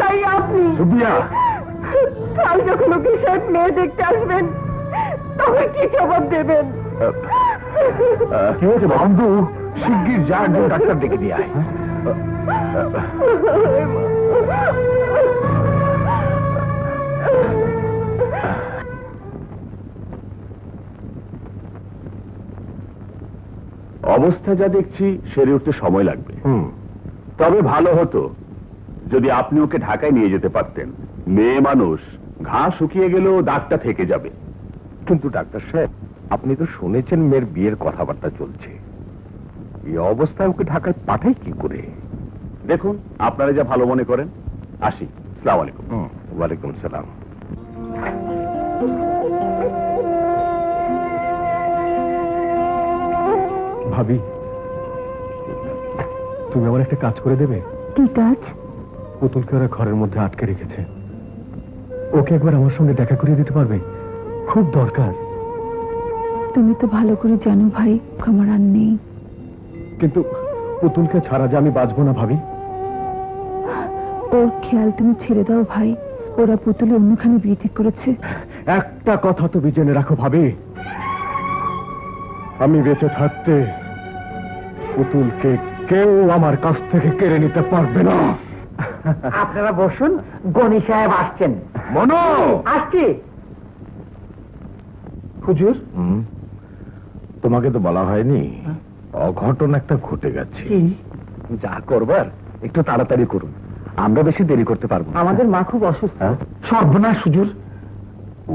দায়ী আপনি। সুবিয়া, কাল যখন ওকে সাহেব মেয়ে দেখতে আসবেন তখন কি জবাব দেবেন? কি হয়েছে বন্ধু? শিগগির যা, ডাক্তার ডেকে দিয়ে আয়। অবস্থা যা দেখছি সেরে উঠতে সময় লাগবে। তবে ভালো হতো যদি আপনি ওকে ঢাকায় নিয়ে যেতে পারতেন। মেয়ে মানুষ, ঘা শুকিয়ে গেলেও দাগটা থেকে যাবে। কিন্তু ডাক্তার সাহেব, আপনি তো শুনেছেন মেয়ের বিয়ের কথাবার্তা চলছে। এই অবস্থায় ওকে ঢাকায় পাঠাই কি করে? দেখুন, আপনারা যা ভালো মনে করেন। আসি। আসসালামু আলাইকুম। ওয়ালাইকুম সালাম। ভাবি, তুমি আমার একটা কাজ করে দেবে? কি কাজ? পুতুলকে ওরা ঘরের মধ্যে আটকে রেখেছে। ওকে একবার আমার সঙ্গে দেখা করিয়ে দিতে পারবে? খুব দরকার। তুমি তো ভালো করে জানো ভাই, আমার আর নেই। কিন্তু পুতুলকে ছাড়া যে আমি বাঁচবো না ভাবি। ওর খেয়াল তুমি ছেড়ে দাও ভাই, ওরা পুতুলে অন্যখানে বিয়ে ঠিক করেছে। একটা কথা তুমি জেনে রাখো ভাবি, আমি বেঁচে থাকতে পুতুলকে কেউ আমার কাছ থেকে কেড়ে নিতে পারবে না। আপনারা বসুন, গণি সাহেব আসছেন। মনো, আসছি। হুজুর, তোমাকে তো বলা হয়নি, অঘটন একটা ঘটে গেছে। যা করবার একটু তাড়াতাড়ি করুন, আমরা বেশি দেরি করতে পারবো না। আমাদের মা খুব অসুস্থ। সর্বনাশ হুজুর।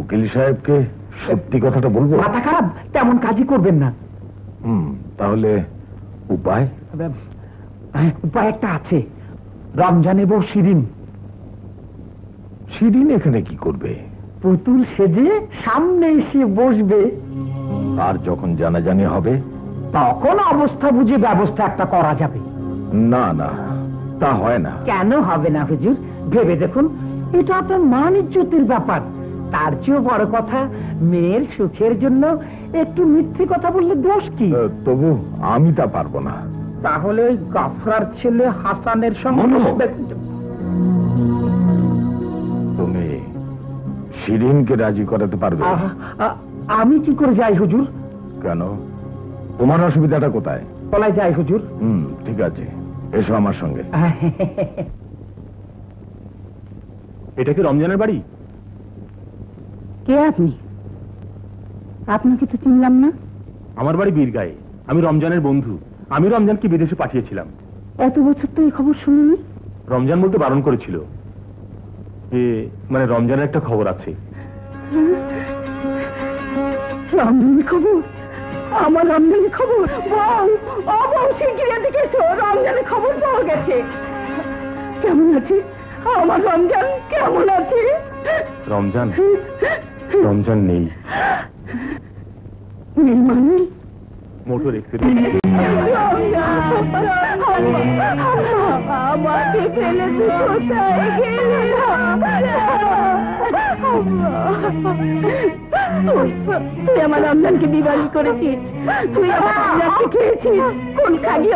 উকিল সাহেবকে সত্যি কথাটা বলবো? মাথা খারাপ, তেমন কাজই করবেন না। তাহলে উপায়? উপায় একটা আছে। রমজানের বউ শিরিন। শিরিন এখানে কি করবে? পুতুল সেজে সামনে এসে বসবে। আর যখন জানাজানি হবে তখন অবস্থা বুঝে ব্যবস্থা একটা করা যাবে। না না, তা হয় না। কেন হবে না হুজুর? ভেবে দেখুন, এটা আপনার মান ইজ্জতের ব্যাপার। তার চেয়েও বড় কথা, মেয়ের সুখের জন্য একটু মিথ্যে কথা বললে দোষ কি? তবু আমি তা পারবো না। তাহলে ওই গাফরার ছেলে হাসানের সঙ্গে তুমি শিরিনকে রাজি করাতে পারবে? আমি কি করে যাই হুজুর? কেন, তোমার অসুবিধাটা কোথায়? তলায় যাই হুজুর। ঠিক আছে, এসো আমার সঙ্গে। এটা কি রমজানের বাড়ি? কে আপনি? আপনাকে তো চিনলাম না। আমার বাড়ি বীরগাঁয়ে। আমি রমজানের বন্ধু। আমি রমজানকে বিদেশে পাঠিয়েছিলাম। এত বছর তো এই খবর শুনিনি। রমজান বলতে বারণ করেছিল। মানে রমজানের একটা খবর আছে। রমজানের খবর? আমার রমজানের খবর? বউ, ও বউ, শিগগির এদিকে এসো, রমজানের খবর পাওয়া গেছে। কেমন আছে আমার রমজান? কেমন আছে? রমজান? রমজান নেই। নেই মানে? Motor accident. আমাকে ফেলে তুই কোথায় গেলি? তুই আমার রমজানকে দিবালি করেছিস, তুই আমার রমজানকে খেয়েছিস, কোন খালি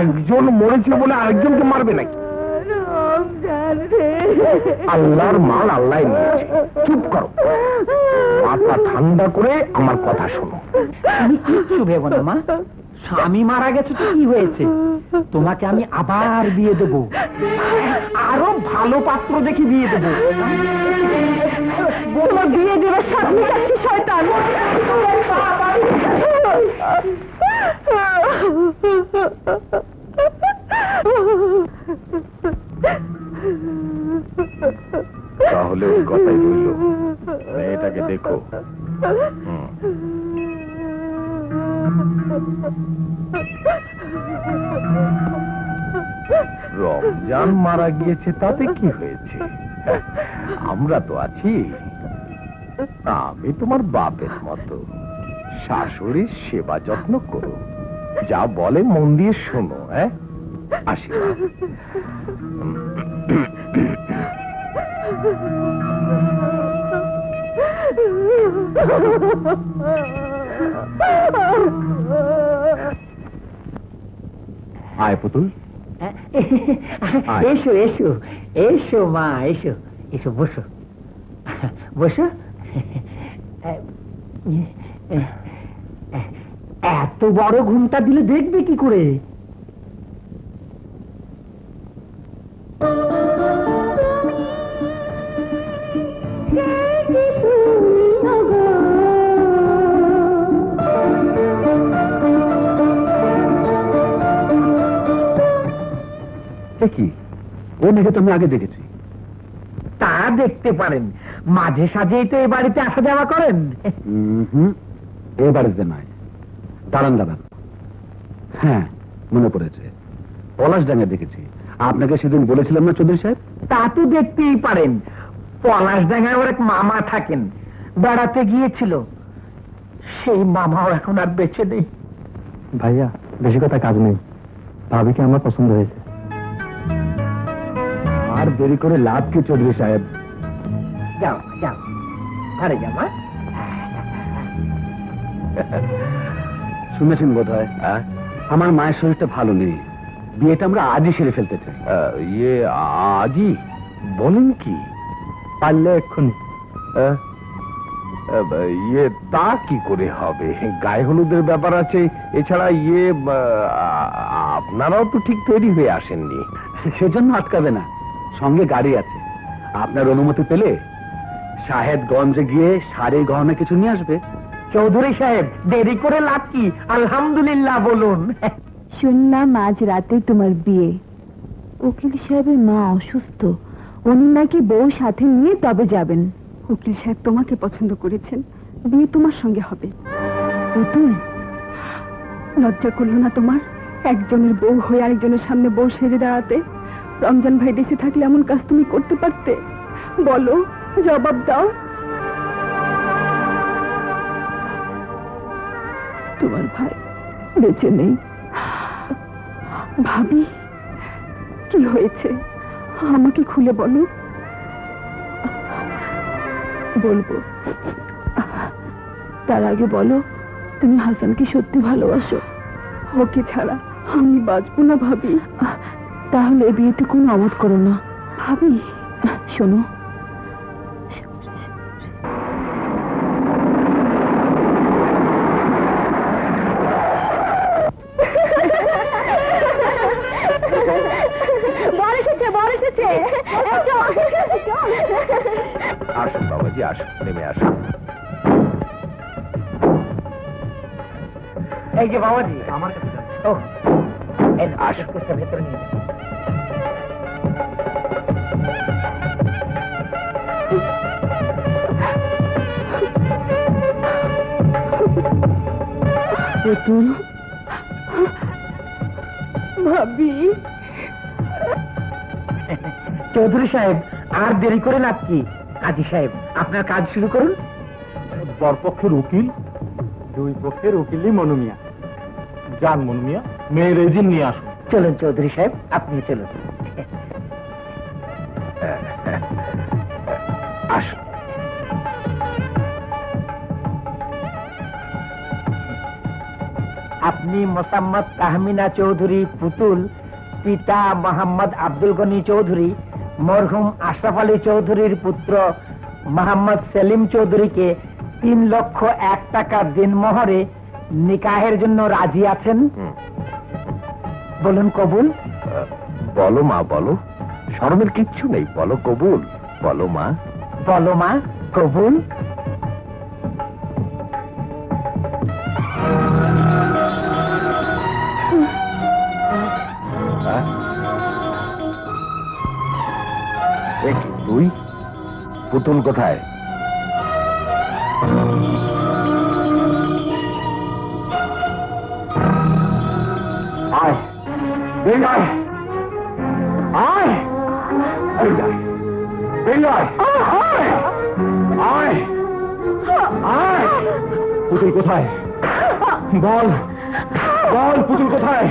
একজন মরেছে বলে আরেকজনকে মারবে নাকি? আল্লাহর মাল আল্লাহ নিয়েছে, চুপ করো, মাথা ঠান্ডা করে আমার কথা শোনো। তুমি কিচ্ছু ভেবো না মা, স্বামী মারা গেছে তো কি হয়েছে, তোমাকে আমি আবার বিয়ে দেবো, আরো ভালো পাত্র দেখি বিয়ে দেবো। তোমার বিয়ে দেবার সামনে যাচ্ছি শয়তান। তাহলে ওই কথাই রইল, মেয়েটাকে দেখো। রমজান মারা গিয়েছে তাতে কি হয়েছে, আমরা তো আছি। আমি তোমার বাপের মতো, শাশুড়ির সেবা যত্ন করো, যা বলে মন দিয়ে শোনো। আসি। আয় পুতুল, এসো এসো এসো মা, এসো এসো, বসো বসো। এত বড় ঘুমটা দিলে দেখবে কি করে? কি ও মেয়েকে তো আমি আগে দেখেছি। তা দেখতে পারেন, মাঝে সাঝেই তো এ বাড়িতে আসা যাওয়া করেন। এ বাড়িতে নয়, দাঁড়ান দাঁড়ান, হ্যাঁ মনে পড়েছে, পলাশডাঙ্গা দেখেছি। আপনাকে সেদিন বলেছিলাম না চৌধুরী সাহেব? তা তো দেখতেই পারেন, পলাশডাঙ্গায় ওর এক মামা থাকেন, বেড়াতে গিয়েছিল, সেই মামাও এখন আর বেঁচে নেই। ভাইয়া বেশি কথা কাজ নেই, ভাবিকে আমার পছন্দ হয়েছে। আর দেরি করে লাভ কি চৌধুরী সাহেব? যাও যাও, ঘরে যাও। শুনেছেন বোধ হয় আমার মায়ের শরীরটা ভালো নেই, বিয়েটা আমরা আজই সেরে ফেলতে চাই। ইয়ে আজই? বলেন কি? পারলে এক্ষুনি। ইয়ে তা কি করে হবে, গায়ে হলুদের ব্যাপার আছে, এছাড়া ইয়ে আপনারাও তো ঠিক তৈরি হয়ে আসেননি। সেজন্য আটকাবে না, সঙ্গে গাড়ি আছে। আপনার অনুমতি পেলে সাহেবগঞ্জে গিয়ে শাড়ি গহনা কিছু নিয়ে আসবে। চৌধুরী সাহেব দেরি করে লাভ কি, আলহামদুলিল্লাহ বলুন। শুনলাম আজ রাতে তোমার বিয়ে, উকিল সাহেবের মা অসুস্থ, উনি নাকি বউ সাথে নিয়ে তবে যাবেন। উকিল সাহেব তোমাকে পছন্দ করেছেন, বিয়ে তোমার সঙ্গে হবে। পুতুল, লজ্জা করলো না তোমার একজনের বউ হয়ে আরেকজনের সামনে বউ সেজে দাঁড়াতে? রমজান ভাই দেশে থাকলে এমন কাজ তুমি করতে পারতে? বলো, জবাব দাও। তোমার ভাই বেঁচে নেই। ভাবি, কি হয়েছে আমাকে খুলে বলো। বলবো, তার আগে বলো তুমি হাসানকে সত্যি ভালোবাসো? ওকে ছাড়া আমি বাঁচবো না ভাবি। তাহলে বিয়েতে কোনো অমত করো না ভাবি। শোনো, আসুন বাবাজি, আসুন, নেমে আসুন। এই যে বাবাজি আমার কাছে আসুন, ভেতরে নিয়ে যান। পুতুল ভাবি চৌধুরী সাহেব আর দেরি করে লাভ কি? কাজী সাহেব আপনার কাজ শুরু করুন। বরপক্ষের উকিল, দুই পক্ষের উকিলই মনুমিয়া। যান মনুমিয়া, মেয়ের এজেন্ট নিয়ে আসুন। চলুন চৌধুরী সাহেব, আপনি চলুন। আসুন। আপনি মোসাম্মদ তাহমিনা চৌধুরী পুতুল, পিতা মোহাম্মদ আব্দুল গনি চৌধুরী, মরহুম আশরাফ আলী চৌধুরীর পুত্র মোহাম্মদ সেলিম চৌধুরীকে 3,01,000 টাকা দিনমোহরে নিকাহের জন্য রাজি আছেন? বলুন কবুল। বলো মা, বলো, শরমের কিচ্ছু নেই, বলো কবুল। বলো মা, বলো মা, কবুল। তুই পুতুল কোথায়? আয়, বেরিয়ে আয়, আয়, বেরিয়ে আয়, আয়, আয়, আয়। পুতুল কোথায়? বল, বল, পুতুল কোথায়?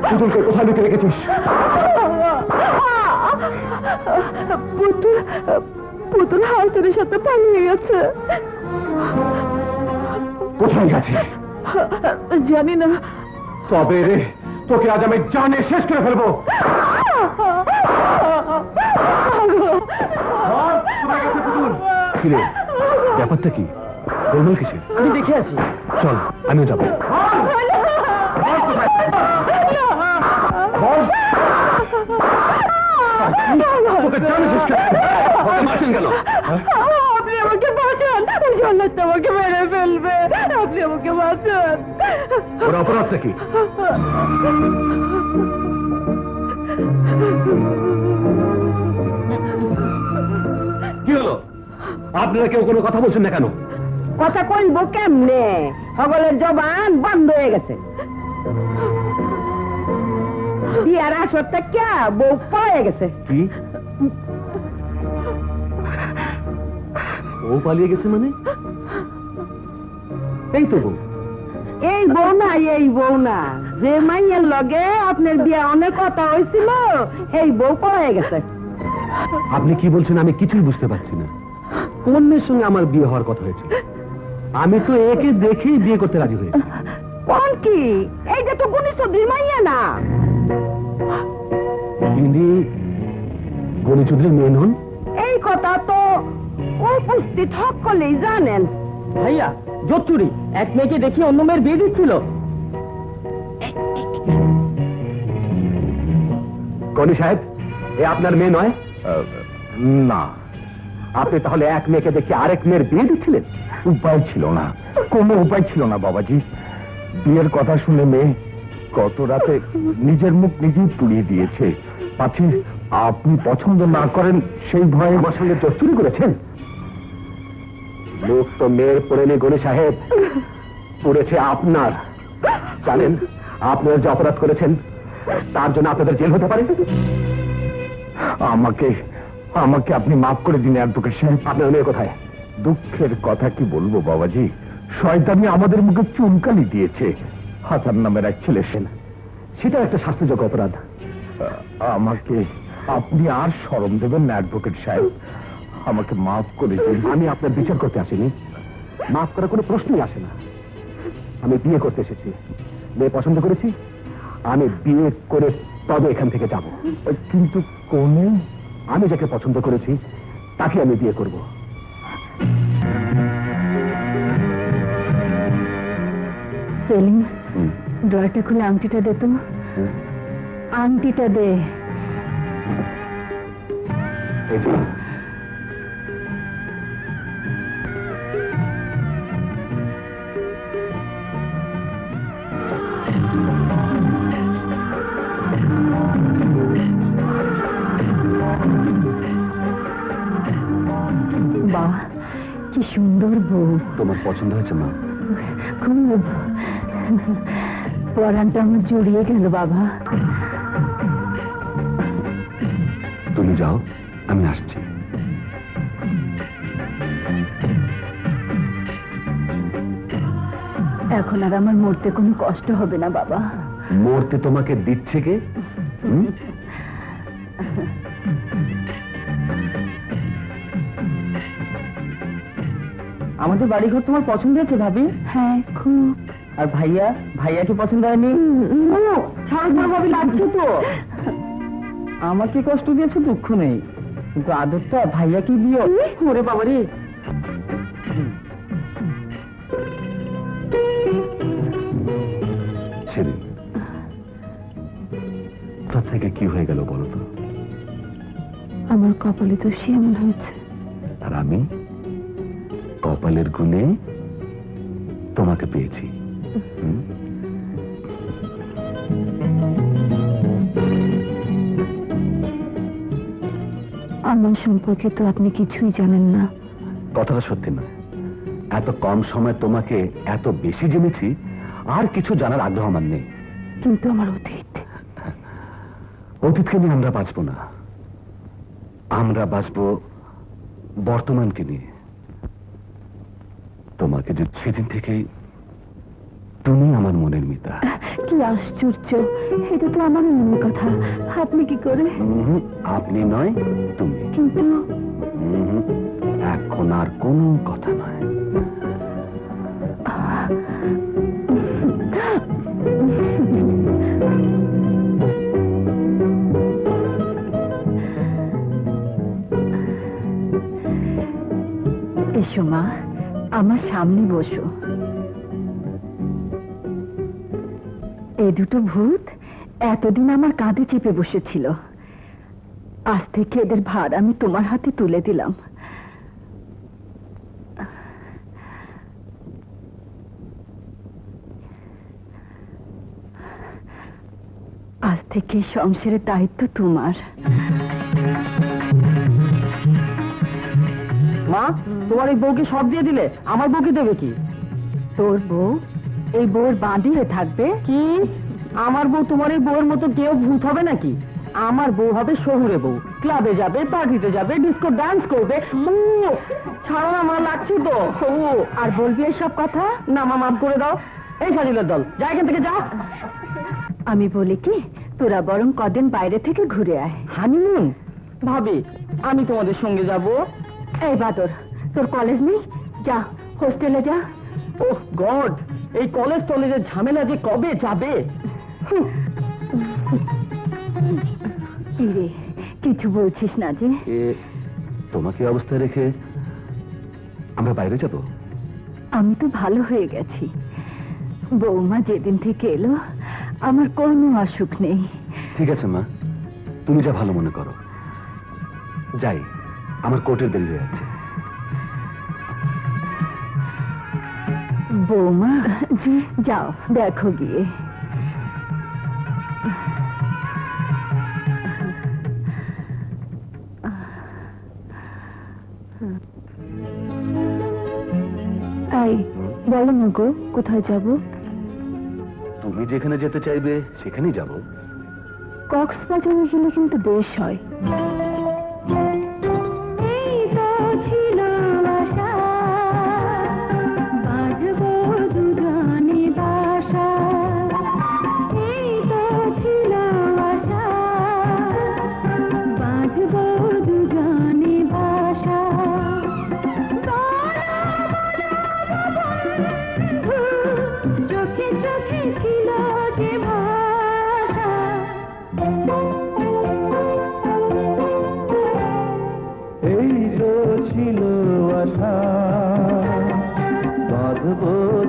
পুতুলকে কোথায় লুকিয়ে রেখেছিস? পুতুল হাসনের সাথে পালিয়ে গেছে। কোথায় গেছে? জানি না। তবে রে, তোকে আজ আমি জানে শেষ করে ফেলবো। কিরে, ব্যাপারটা কি? গোলমাল কিসের? আমি দেখে আছি। চল, আমিও যাবো। তোকে জানে শেষ করে গেল। আপনি আমাকে বাঁচান, জান্নাত আমাকে মেরে ফেলবে, আপনি আমাকে বাঁচান। ওর অপরাধটা কি? কি হলো? আপনারা কেউ কোনো কথা বলছেন না কেন? কথা কইব কেমনে? সকলের জবান বন্ধ হয়ে গেছে। বিয়ার আসরটা কে বউ পায়ে গেছে। কি? ও পালিয়ে গেছে মানে? এই তো বউ। এই বউ না, এই বউ না, যে মাইয়ের লগে আপনার বিয়া অনেক কথা হয়েছিল, এই বউ পায়ে গেছে। আপনি কি বলছেন আমি কিছুই বুঝতে পারছি না। কোন মেয়ের সঙ্গে আমার বিয়ে হওয়ার কথা হয়েছে? আমি তো একে দেখেই বিয়ে করতে রাজি হয়েছি। কোন কি? এইটা তো গুণী চৌধুরীর মাইয়া না। ইনি গণি চৌধুরীর মেয়ে নন? এই কথা তো উপস্থিত সকলেই জানেন। ভাইয়া জোচ্চুরি, এক মেয়েকে দেখি অন্য মেয়ের বিয়ে দিচ্ছিল। গণি সাহেব, এ আপনার মেয়ে নয়? না। আপনি তাহলে এক মেয়েকে দেখে আরেক মেয়ের বিয়ে দিচ্ছিলেন? উপায় ছিল না, কোনো উপায় ছিল না বাবাজি। বিয়ের কথা শুনে মেয়ে গত রাতে নিজের মুখ নিজেই পুড়িয়ে দিয়েছে। পাছি আপনি পছন্দ না করেন সেই ভয়ে আমার সঙ্গে চুরি করেছেন। লোক তো মেয়ের পড়েনি গণি সাহেব, পড়েছে আপনার। জানেন আপনারা যে অপরাধ করেছেন তার জন্য আপনাদের জেল হতে পারে। আমাকে আমাকে আপনি মাফ করে দিন অ্যাডভোকেট সাহেব। আপনার মেয়ে কোথায়? দুঃখের কথা কি বলবো বাবাজি, শয়তানি আমাদের মুখে চুনকালি দিয়েছে। হাসান নামের এক ছেলে, সেটা একটা শাস্তিযোগ্য অপরাধ। আমাকে আপনি আর শরম দেবেন না অ্যাডভোকেট সাহেব, আমাকে মাফ করে দিন। আমি আপনার বিচার করতে আসিনি, মাফ করার কোনো প্রশ্নই আসে না। আমি বিয়ে করতে এসেছি, মেয়ে পছন্দ করেছি, আমি বিয়ে করে তবে এখান থেকে যাব। কিন্তু কোনে? আমি যাকে পছন্দ করেছি তাকে আমি বিয়ে করব। সেলিম, ড্রয়ারটা খুলে আংটিটা দে তো। আংটিটা দে। বাহ, কি সুন্দর বউ। তোমার পছন্দ হয়েছে মা? খুব। পরানটা আমার জড়িয়ে গেল বাবা। তুমি যাও, আমি আসছি। এখন আর আমার মরতে কোনো কষ্ট হবে না বাবা। মরতে তোমাকে দিচ্ছে কে? আমাদের বাড়িঘর তোমার পছন্দ হয়েছে ভাবি? হ্যাঁ খুব। আর ভাইয়া, ভাইয়া কি পছন্দ হয়নি? ছাড়ো ভাবি, লাগছে তো। আমাকে কষ্ট দিয়েছে, দুঃখ নেই, কিন্তু আদরটা ভাইয়া কি দিও। ওরে বাবা রে। সেদিন তার থেকে কি হয়ে গেল বলো তো? আমার কপালে তো এমন হয়েছে। আর আমি কপালের গুণে তোমাকে পেয়েছি। আমার সম্পর্কে তো আপনি কিছুই জানেন না। কথাটা সত্যি না। এত কম সময় তোমাকে এত বেশি জেনেছি, আর কিছু জানার আগ্রহ আমার নেই। কিন্তু আমার অতীত, অতীতকে নিয়ে আমরা বাঁচবো না, আমরা বাঁচবো বর্তমানকে নিয়ে। তোমাকে যে সেদিন থেকেই তুমি আমার মনের মিতা। কি আশ্চর্য, এটা তো আমার মনের কথা। আপনি কি করে? আপনি নয়, তুমি। কিন্তু এখন আর কোনো কথা নয়। এসো মা, আমার সামনে বসো। এই দুটো ভূত এতদিন আমার কাঁধে চেপে বসেছিল, আজ থেকে এদের ভার আমি তোমার হাতে তুলে দিলাম। আজ থেকে সংসারের দায়িত্ব তোমার। মা, তোমার এই বউকে সব দিয়ে দিলে, আমার বউকে দেবে কি? তোর বউ এই বউর বাঁধিয়ে থাকবে? কি? আমার বউ তোমার এই বউয়ের মতো কেউ ভূত হবে নাকি? আমার বউ হবে শহুরে বউ, ক্লাবে যাবে, পার্টিতে যাবে, ডিস্কো ডান্স করবে। ছাড়ো না, আমার লাগছে তো। আর বলবি এসব কথা? না মা, মাফ করে দাও। এই ফাজিলের দল, যা এখান থেকে, যা। আমি বলি কি, তোরা বরং কদিন বাইরে থেকে ঘুরে আয়। হানিমুন? ভাবি, আমি তোমাদের সঙ্গে যাব। এই বাদর, তোর কলেজ নেই? যা হোস্টেলে যা। ওহ গড, এই কলেজ টলেজের ঝামেলা যে কবে যাবে। কি রে, কিছু বলছিস না যে? তোমাকে অবস্থায় রেখে আমরা বাইরে যাব? আমি তো ভালো হয়ে গেছি। বৌমা যেদিন থেকে এলো আমার কোনো অসুখ নেই। ঠিক আছে মা, তুমি যা ভালো মনে করো। যাই, আমার কোর্টের দেরি হয়ে আছে। বৌমা জি, যাও দেখো গিয়ে। বলো না গো, কোথায় যাব? তুমি যেখানে যেতে চাইবে সেখানেই যাব। কক্সবাজারে গেলে কিন্তু বেশ হয়।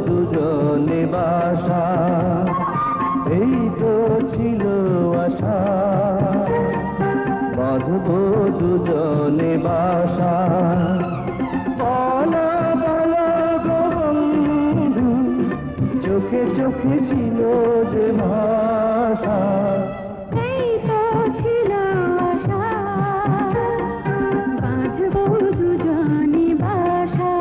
দুজনে বাসা, এই তো ছিল আশা, বাঁধব দুজনে বাসা। বলো বলো গো বন্ধু, চোখে চোখে ছিল যে ভাষা, এই তো ছিল আশা, বাঁধব দুজনে বাসা।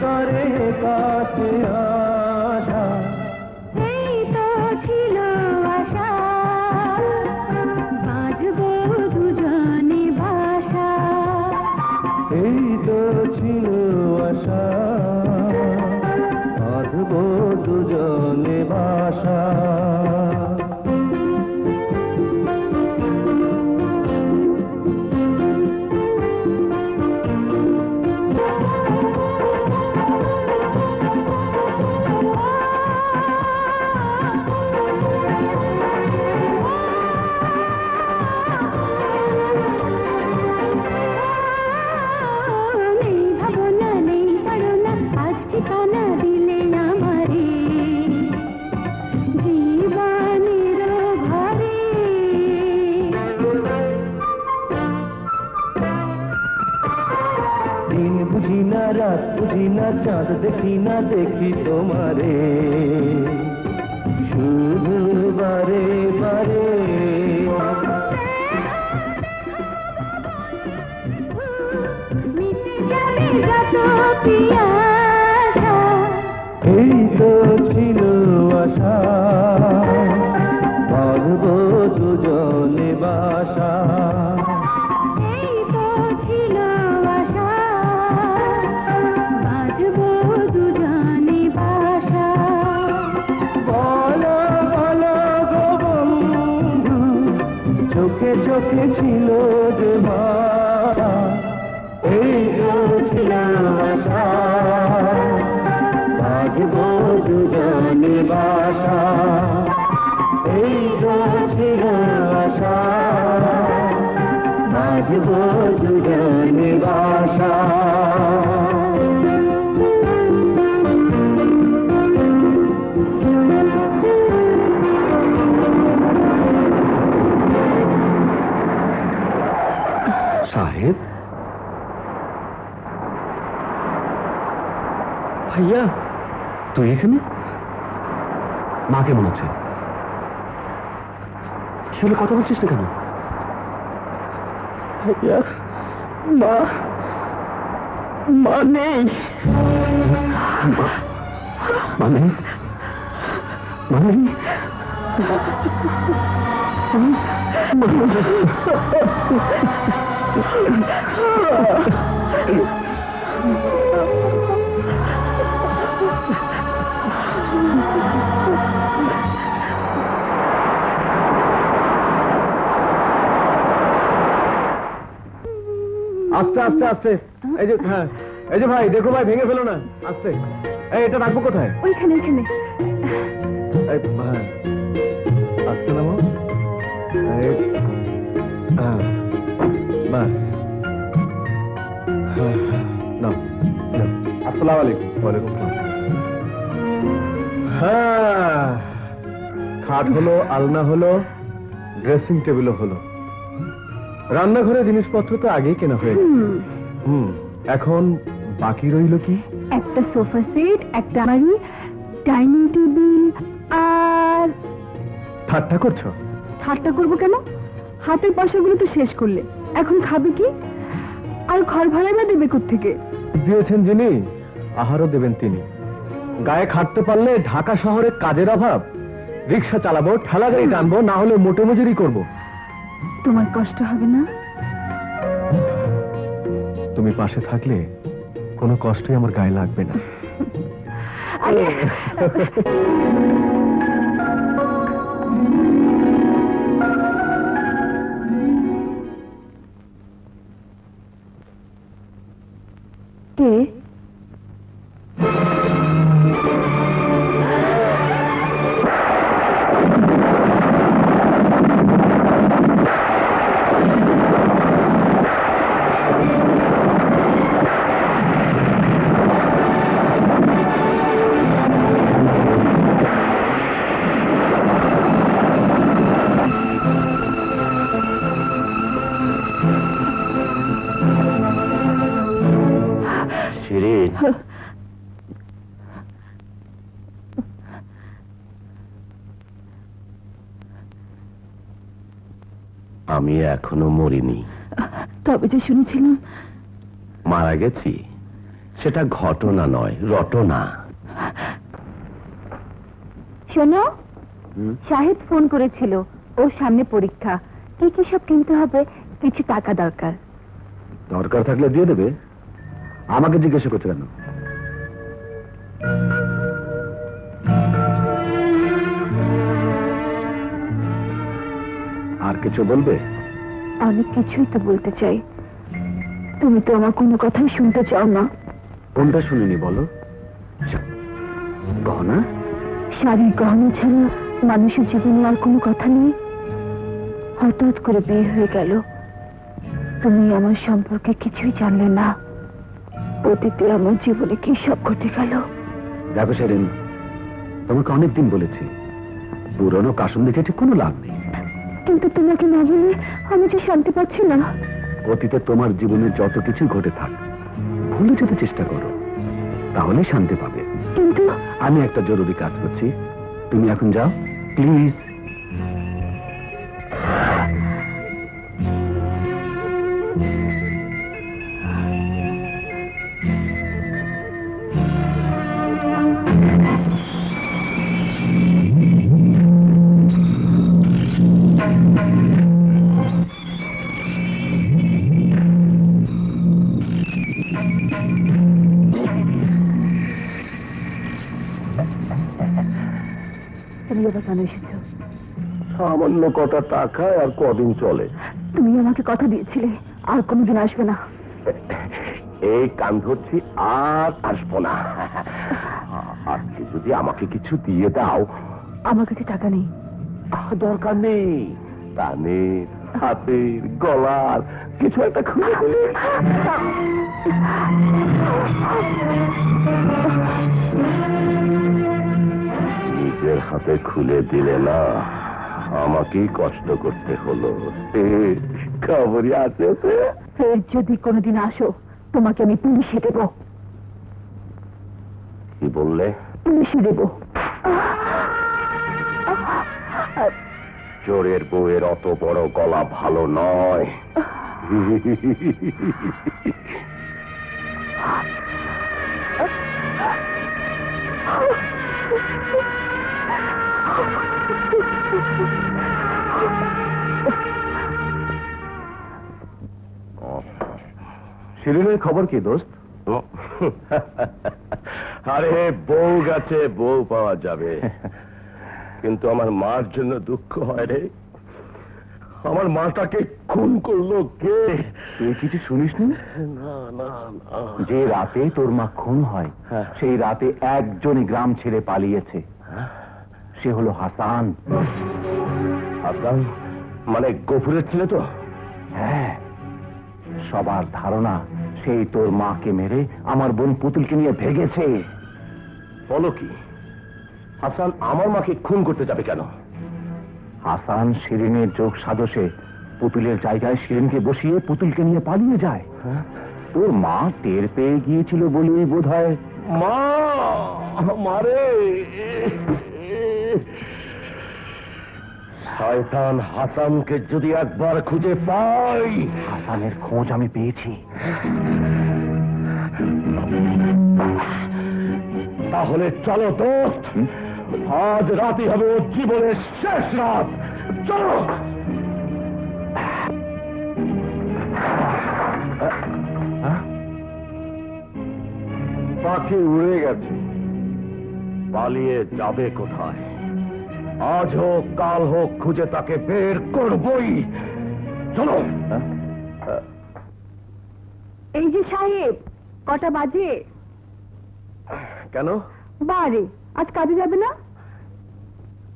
তরে কাছে আশা, এই তো ছিল আশা, বাঁধবো দুজনে বাসা। এই তো ছিল আশা, বাঁধবো দুজনে বাসা। রাত বুঝি না, চাঁদ দেখি না, দেখি তোমারে শুধু বারে বারে। এই তো ছিল আশা, বাঁধবো দুজনে বাসা। চোখে ছিল যে মায়া, এই ছিল আশা, বাঁধবো দুজনে বাসা। এই ছিল আশা, বাঁধবো দুজনে বাসা। সাহেব, ভাইয়া তুই এখানে? মা কেমন আছে? কি হলো, কথা বলছিস না কেন? ভাইয়া, মা নেই। মানে আস্তে আস্তে আস্তে। এই যে, হ্যাঁ, এই যে ভাই, দেখো ভাই, ভেঙে ফেলো না, আস্তে। এই এটা রাখবো কোথায়? ওইখানে ওইখানে। হ্যাঁ, আস্তে নামো। হ্যাঁ, বাস। নাও। আসসালামু আলাইকুম। ওয়ালাইকুম আসসালাম। হ্যাঁ, খাট হলো, আলনা হলো, ড্রেসিং টেবিলও হলো, রান্নাঘরের জিনিসপত্র তো আগেই কেনা হয়ে গেছে। এখন বাকি রইল কি? একটা সোফা সেট, একটা আলমারি, ডাইনিং টেবিল আর। ঠাট্টা করছো? ঠাট্টা করবো কেন? হাতের পয়সাগুলো তো শেষ করলে, এখন খাবে কি? আর ঘর ভাড়া না দেবে কোত্থেকে? দিয়েছেন যিনি, আহারও দেবেন তিনি। গায়ে খাটতে পারলে ঢাকা শহরে কাজের অভাব, রিক্সা চালাবো, ঠেলা গাড়ি টানবো, না হলে মোটে মজুরি করবো। তোমার কষ্ট হবে না? তুমি পাশে থাকলে কোনো কষ্টই আমার গায়ে লাগবে না। কে? আমি এখনো মরিনি। তবে যে শুনেছিলাম মারা গেছি, সেটা ঘটনা নয়, রটনা। শোনো, শাহিদ ফোন করেছিল, ওর সামনে পরীক্ষা, কি কি সব কিনতে হবে, কিছু টাকা দরকার। দরকার থাকলে দিয়ে দেবে, আমাকে জিজ্ঞাসা করছে কেন? আর কিছু বলবে? অনেক কিছুই তো বলতে চাই, তুমি তো আমার কোনো কথাই শুনতে চাও না। কোনটা শুনিনি বলো? গহনা? শাড়ির গহনা ছাড়া মানুষের জীবনে আর কোনো কথা নেই। হঠাৎ করে বিয়ে হয়ে গেল, তুমি আমার সম্পর্কে কিছুই জানলে না। অতীতে আমার জীবনে কি সব ঘটে গেল। দেখো সেদিন তোমাকে অনেকদিন বলেছি, পুরনো কাসম দেখেছি, কোনো লাভ নেই। কিন্তু তোমাকে না বলে আমি যে শান্তি পাচ্ছি না। অতীতে তোমার জীবনে যত কিছু ঘটে থাক, ভুলে যেতে চেষ্টা করো, তাহলে শান্তি পাবে। কিন্তু আমি একটা জরুরি কাজ করছি, তুমি এখন যাও প্লিজ। তুমি এবার কেন এসেছো? সামান্য কটা টাকা আর কদিন চলে। তুমি আমাকে কথা দিয়েছিলে আর কোনোদিন আসবে না। এই কান ধরছি, আর আসবো না। আজকে যদি আমাকে কিছু দিয়ে দাও। আমার কাছে টাকা নেই। দরকার নেই, কানের, হাতের, গলার কিছু একটা খুলে দিলে। নিজের হাতে খুলে দিলে না, আমাকেই কষ্ট করতে হলো। খবরই আছে। ফের যদি কোনোদিন আসো, তোমাকে আমি পুলিশে দেব। কি বললে? পুলিশে দেব। চোরের বউয়ের অত বড় গলা ভালো নয়। শিরিনের খবর কি দোস্ত? আরে বউ গেছে, বউ পাওয়া যাবে, কিন্তু আমার মার জন্য দুঃখ হয় রে। আমার মাটাকে খুন করলো কে? তুই কিছু শুনিসনি? না না, যে রাতে তোর মা খুন হয়, সেই রাতে একজনই গ্রাম ছেড়ে পালিয়েছে। সে হলো হাসান। হাসান মানে গফুরের ছেলে তো? হ্যাঁ, সবার ধারণা সেই তোর মাকে মেরে আমার বোন পুতুলকে নিয়ে ভেগেছে। বলো কি, হাসান আমার মাকে খুন করতে যাবে কেন? হাসান শিরিনের যোগ সাদসে পুতুলের জায়গায় শিরিনকে বসিয়ে পুতুলকে নিয়ে পালিয়ে যায়। তোর মা টের পেয়ে গিয়েছিল বলেই বোধ হয়। মা মারে, শয়তান হাসানকে যদি একবার খুঁজে পাই। হাসানের খোঁজ আমি পেয়েছি। তাহলে চলো দোস্ত, আজ রাতই হবে ওর জীবনের শেষ রাত। চলো। পাখি উড়ে গেছে, পালিয়ে যাবে কোথায়? আজ হোক কাল হোক খুঁজে তাকে বের করবই। চলো। এই যে সাহেব, কটা বাজে? কেন? বারে, আজ কাজে যাবে না?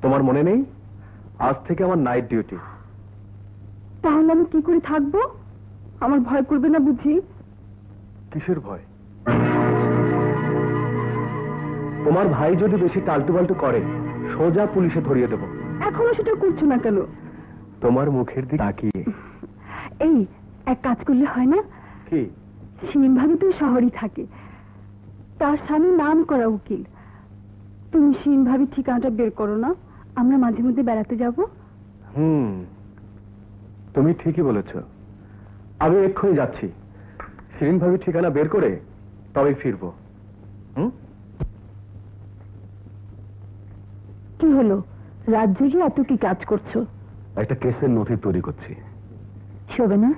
তোমার মনে নেই, আজ থেকে আমার নাইট ডিউটি। তাহলে আমি কি করে থাকবো? আমার ভয় করবে না বুঝি? কিসের ভয়? তোমার ভাই যদি বেশি টালটু পাল্টু করে, সোজা পুলিশে ধরিয়ে দেব। এখনো সেটা করছো না কেন? তোমার মুখের দিকে তাকিয়ে। এই এক কাজ করলে হয় না? কি? শিম ভাবি তো শহরে থাকে, তার স্বামী নাম করা উকিল। তুমি শিম ভাবি ঠিকানাটা বের করো না, আমরা মাঝে মধ্যে বেড়াতে যাব। তুমি ঠিকই বলেছ, আমি এক্ষুনি যাচ্ছি। শিরিন ভাবি ঠিকানা বের করে তবে ফিরবো। কি হলো, রাত জেগে এত কি কাজ করছো? একটা কেসের নথি তৈরি করছি। শোবে না?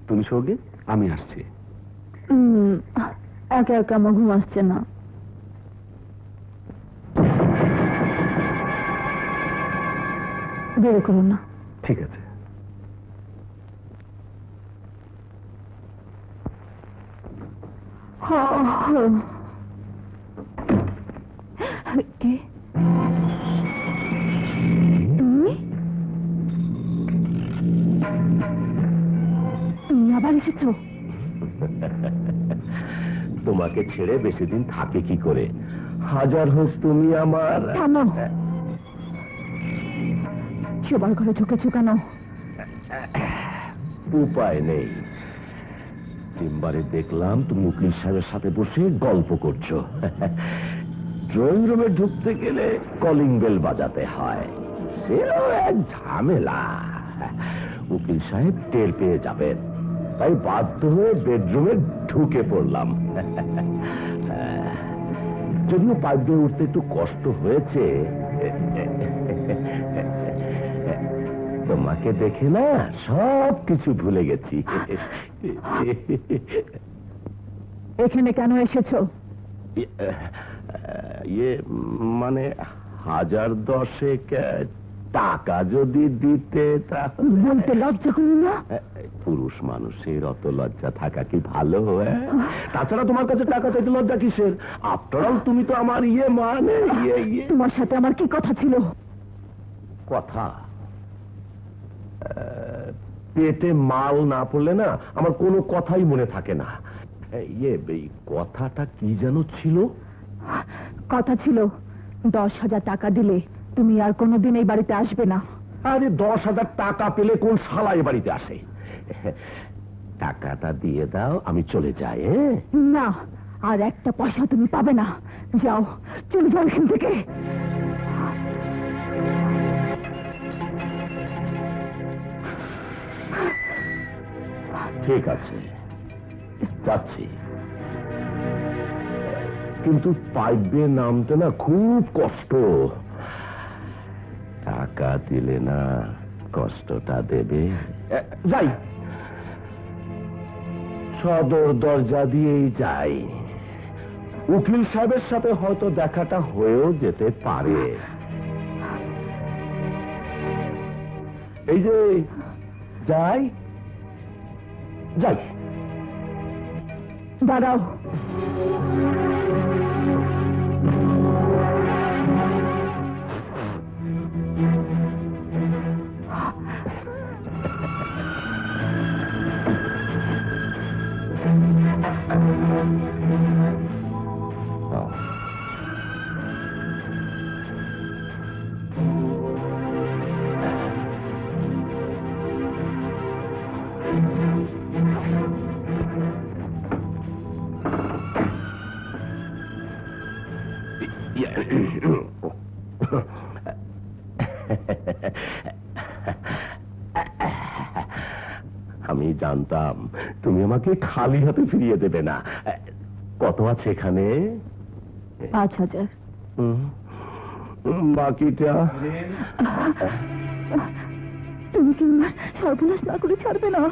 তুমি শোগে, আমি আসছি। একা একা আমার ঘুম আসছে না। বের করো না। ঠিক আছে। কে? তুমি আবার এসেছো? তোমাকে ছেড়ে বেশি দিন থাকে কি করে? হাজার হোক তুমি আমার। থামো, শোবার ঘরে ঢুকেছো কেন? উপায় নেই। চেম্বারে দেখলাম তুমি উকিল সাহেবের সাথে বসে গল্প করছো। ড্রয়িং রুমে ঢুকতে গেলে কলিং বেল বাজাতে হয়, সেও এক ঝামেলা। উকিল সাহেব টের পেয়ে যাবেন, তাই বাধ্য হয়ে বেডরুমে ঢুকে পড়লাম। যদিও পাইপ দিয়ে উঠতে একটু কষ্ট হয়েছে, তোমাকে দেখে না সব কিছু ভুলে গেছি। এখানে কেন এসেছো? ইয়ে মানে 1010 টাকা যদি দিতে বলতে লজ্জা করি না? পুরুষ মানুষের অত লজ্জা থাকা কি ভালো? তাছাড়া তোমার কাছে টাকা চাইতে লজ্জা কিসের? আফটার অল তুমি তো আমার মানে তোমার সাথে আমার কি কথা ছিল? কথা? পেটে মাল না পড়লে না আমার কোনো কথাই মনে থাকে না। এই কথাটা কি যেন ছিল? কথা ছিল 10,000 টাকা দিলে তুমি আর কোনোদিন এই বাড়িতে আসবে না। আরে 10,000 টাকা পেলে কোন শালা এ বাড়িতে আসে? টাকাটা দিয়ে দাও, আমি চলে যাই। না, আর একটা পয়সা তুমি পাবে না। যাও, চলে যাও এখান থেকে। ঠিক আছে, যাচ্ছি, কিন্তু পাইপে নামতে না খুব কষ্ট। টাকা দিলে না কষ্টটা দেবে। যাই, সদর দরজা দিয়েই যাই। উকিল সাহেবের সাথে হয়তো দেখাটা হয়েও যেতে পারে। এই যে যাই যাই। দাঁড়াও, আমি জানতাম তুমি আমাকে খালি হাতে ফিরিয়ে দেবে না। কত আছে এখানে? 5,000। বাকিটা? তুমি কি সর্বনাশ না করে ছাড়বে না?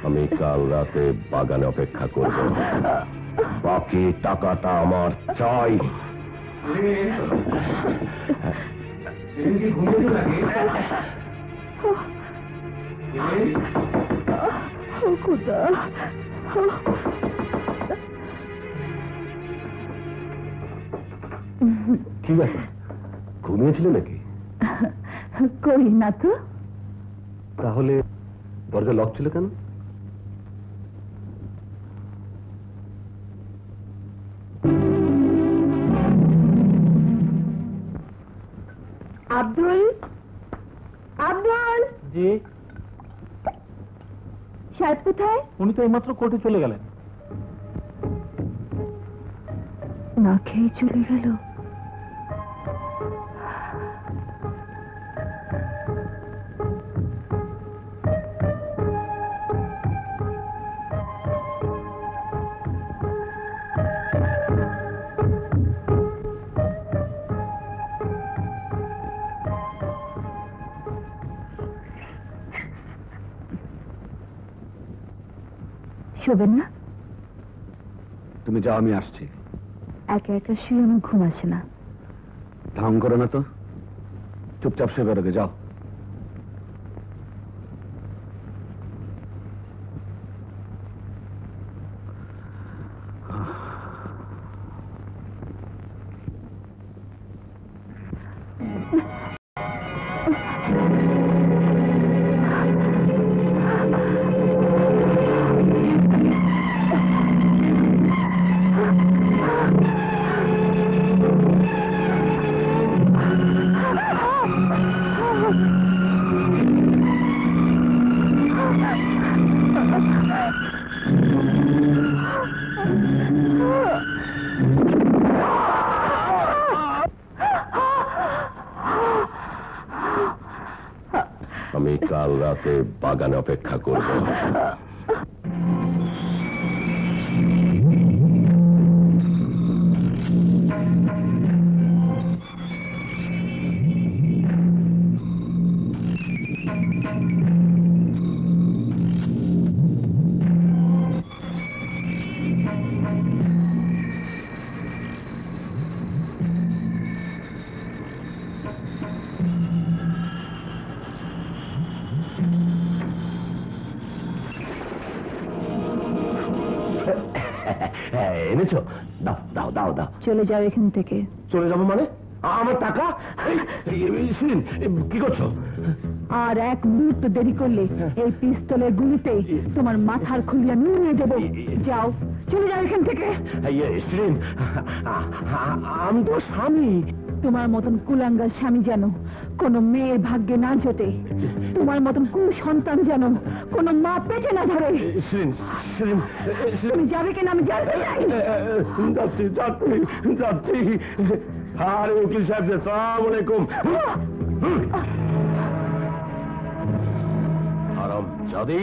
আমি কাল রাতে বাগানে অপেক্ষা করব, বাকি টাকাটা আমার চাই। খোদা, কি ব্যাপার, ঘুমিয়েছিলে নাকি? করি না তো। তাহলে দরজা লক ছিল কেন? আব্দুল, আব্দুল জি। সাহেব কোথায়? উনি তো এইমাত্র কোর্টে চলে গেলেন। না খেয়ে চলে গেল। শোবে না? তুমি যাও, আমি আসছি। একা একা শুয়ে আমার ঘুম আসে না। ঢং করো না তো, চুপচাপ শুয়ে বেরোবে, যাও। আমি কাল রাতে বাগানে অপেক্ষা করব। এনেছো? দাও দাও দাও দাও। চলে যাও এখান থেকে। চলে যাবো মানে? আমার টাকা? কি করছো? আর এক মুহূর্ত দেরি করলে এই পিস্তলের গুলিতে তোমার মাথার খুলিয়া নিয়ে দেবো। যাও, চলে যাও এখান থেকে। আমি তো স্বামী। তোমার মতন কুলাঙ্গার স্বামী যেন কোনো মেয়ের ভাগ্যে না জোটে, তোমার মতন কুসন্তান যেন কোনো মা পেটে না ধরে। তুমি যাবে কিনা আমি জানতে চাই। যাচ্ছি যাচ্ছি যাচ্ছি। আরে উকিল সাহেব, আসসালামু আলাইকুম। হারামজাদি,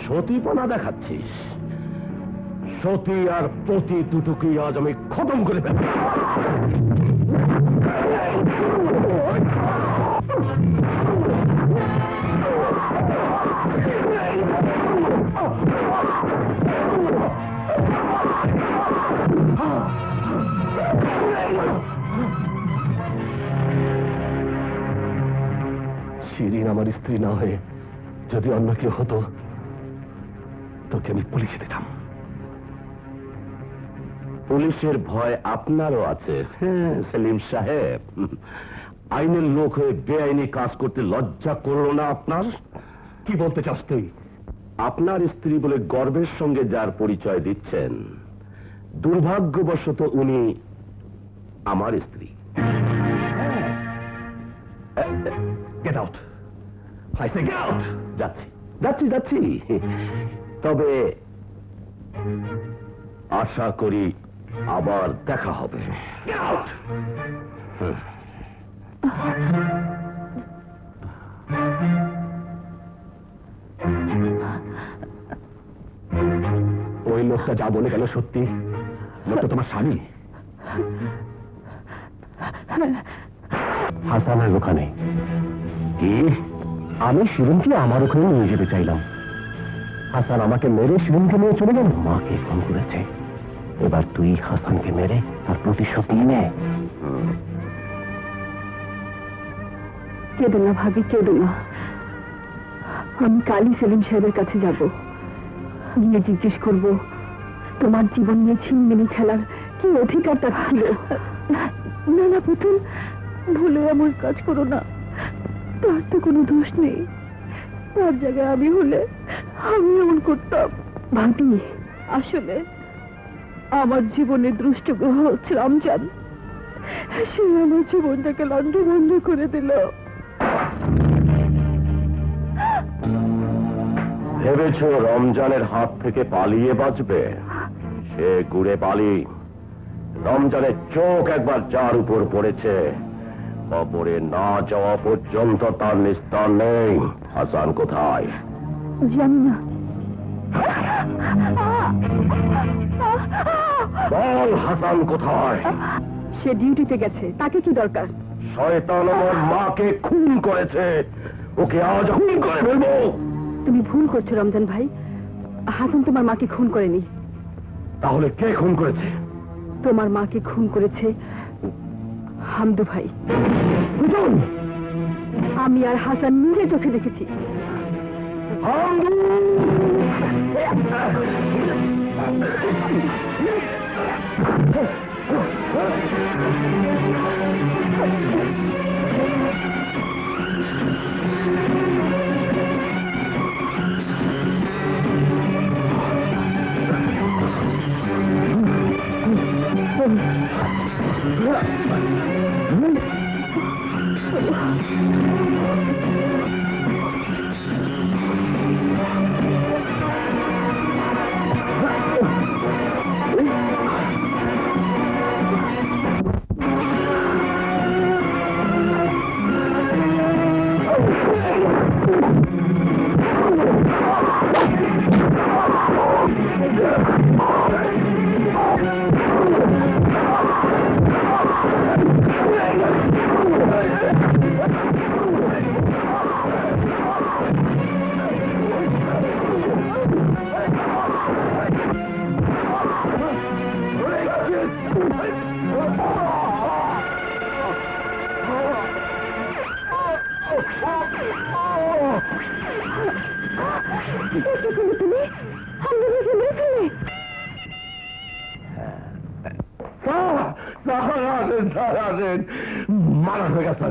সতীপনা দেখাচ্ছিস? সতী আর পতি দুটোকে আজ আমি খতম করে ফেলব। শিরিন আমার স্ত্রী না হয়ে যদি অন্য কেউ হতো, তোকে আমি পুলিশে দিতাম। পুলিশের ভয় আপনারও আছে সেলিম সাহেব। আইনের লোক হয়ে বেআইনি কাজ করতে লজ্জা করলো না আপনার? কি বলতে চাস তুই? আপনার স্ত্রী বলে গর্বের সঙ্গে যার পরিচয় দিচ্ছেন, দুর্ভাগ্যবশত উনি আমার স্ত্রী। Get out, I say get out. যাচ্ছি যাচ্ছি যাচ্ছি, তবে আশা করি আবার দেখা হবে। Get out. ওই লোকটা যা বলে গেল সত্যি? লোকটা তোমার স্বামী? হাসানের ওখানে কি? আমি শিরিনকে আমার ওখানে নিয়ে যেতে চাইলাম। হাসান আমাকে মেরে শিরিনকে নিয়ে চলে গেল। মাকে ফোন করেছে। এবার তুই হাসানকে মেরে তার প্রতিশোধ নিয়ে নে। কেঁদো না ভাবি, কেঁদো না। আমি কালই সেলিম সাহেবের কাছে যাব, গিয়ে জিজ্ঞেস করব তোমার জীবন নিয়ে ছিনমিনি খেলার কি অধিকার তার ছিল। না না পুতুল, ভুলে এমন কাজ করো না। তার তো কোনো দোষ নেই। তার জায়গায় আমি হলে আমি এমন করতাম। ভাবি, আসলে আমার জীবনের দুষ্ট গ্রহ হচ্ছে রমজান। সে আমার জীবনটাকে লন্ডভন্ড করে দিল। ভেবেছ রমজানের হাত থেকে পালিয়ে বাঁচবে? সে ঘুরে পালি। রমজানের চোখ একবার যার উপর পড়েছে, কবরে না যাওয়া পর্যন্ত তার নিস্তার নেই। হাসান কোথায়? জানি না। বল, হাসান কোথায়? সে ডিউটিতে গেছে, তাকে কি দরকার? শয়তান আমার মাকে খুন করেছে, ওকে আজ খুন করে ফেলবো। তুমি ভুল করছো রমজান ভাই। হাসান তোমার মাকে খুন করেনি। তাহলে কে খুন করেছে? তোমার মাকে খুন করেছে হামদু ভাই। আমি আর হাসান নিজে চোখে দেখেছি। মারা হয়ে গেছে।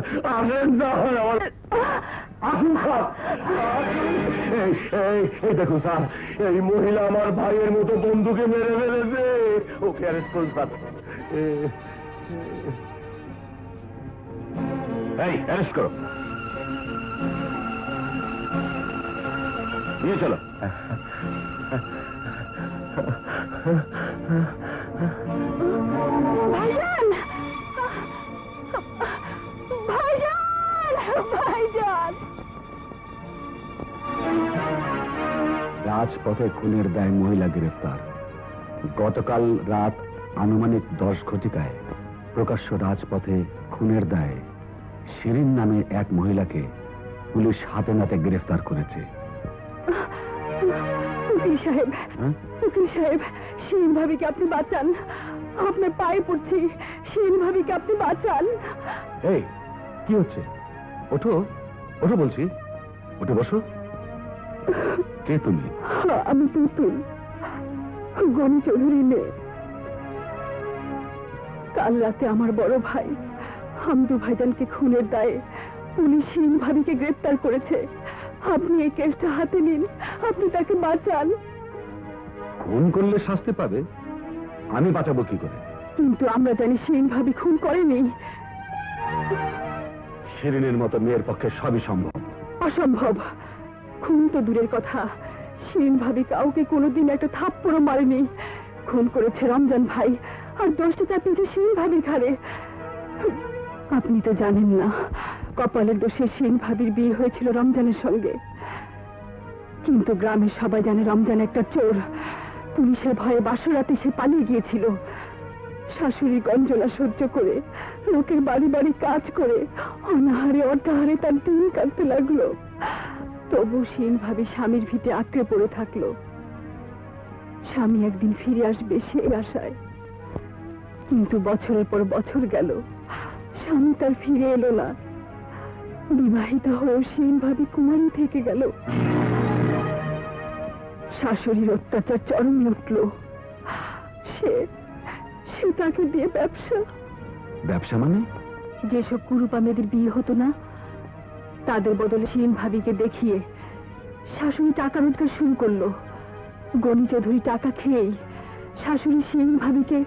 এই দেখুন স্যার, এই মহিলা আমার ভাইয়ের মতো বন্ধুকে মেরে ফেলেছে। ওকে অ্যারেস্ট করুন স্যার। এই অ্যারেস্ট করো, নিয়ে চলো। ভাইজান, ভাইজান, ভাইজান। রাজপথে খুনের দায় মহিলা গ্রেফতার। গতকাল রাত আনুমানিক 10 ঘটিকায় প্রকাশ্য রাজপথে খুনের দায়ে শিরিন নামে এক মহিলাকে পুলিশ হাতে নাতে গ্রেফতার করেছে। উকিল সাহেব, উকিল সাহেব, শিরিন ভাবিকে আপনি বাঁচান। আপনার পায়ে পড়ছি, শিরিন ভাবিকে আপনি বাঁচান। এই কি হচ্ছে? ওঠো, ওঠো বলছি, ওঠে বসো। কে তুমি? আমি পুতুল, গনি চৌধুরী মেয়ে। কাল রাতে আমার বড় ভাই হামদু ভাইজানকে খুনের দায়ে পুলিশ শিরিন ভাবিকে গ্রেফতার করেছে। আপনি এই কেসটা হাতে নিন, আপনি তাকে বাঁচান। খুন করলে শাস্তি পাবে, আমি বাঁচাবো কি করে? কিন্তু আমরা জানি শিরিন ভাবি খুন করেনি। শিরিনের মতো মেয়ের পক্ষে সবই সম্ভব। অসম্ভব। খুন তো দূরের কথা, শিরিন ভাবি কাউকে কোনোদিন একটা থাপ্পড়ও মারেনি। খুন করেছে রমজান ভাই, আর 10টা চাপিয়েছে শিরিন ভাবির ঘাড়ে। আপনি তো জানেন না, কপালের দোষে শিরিন ভাবির বিয়ে হয়েছিল রমজানের সঙ্গে। কিন্তু গ্রামের সবাই জানে রমজান একটা চোর। পুলিশের ভয়ে বাসরাতে সে পালিয়ে গিয়েছিল। শাশুড়ি গঞ্জলা সহ্য করে, লোকের বাড়ি বাড়ি কাজ করে, অনাহারে অর্ধাহারে তার দিন কাটতে লাগলো। তবু শিরিন ভাবি স্বামীর ভিটে আঁকড়ে পড়ে থাকলো। স্বামী একদিন ফিরে আসবে সেই আশায়। কিন্তু বছরের পর বছর গেল, স্বামী তার ফিরে এলো না। বিবাহিতা হয়েও শিরিন ভাবি কুমারী থেকে গেল। শাশুড়ির অত্যাচার চরমে উঠল। সে তাকে দিয়ে ব্যবসা। ব্যবসা মানে? যেসব কুরুপা মেয়েদের বিয়ে হতো না, তাদের বদলে শিরিন ভাবিকে দেখিয়ে শাশুড়ি টাকা রোজগার শুরু করলো। গনি চৌধুরী টাকা খেয়েই শাশুড়ি শিরিন ভাবিকে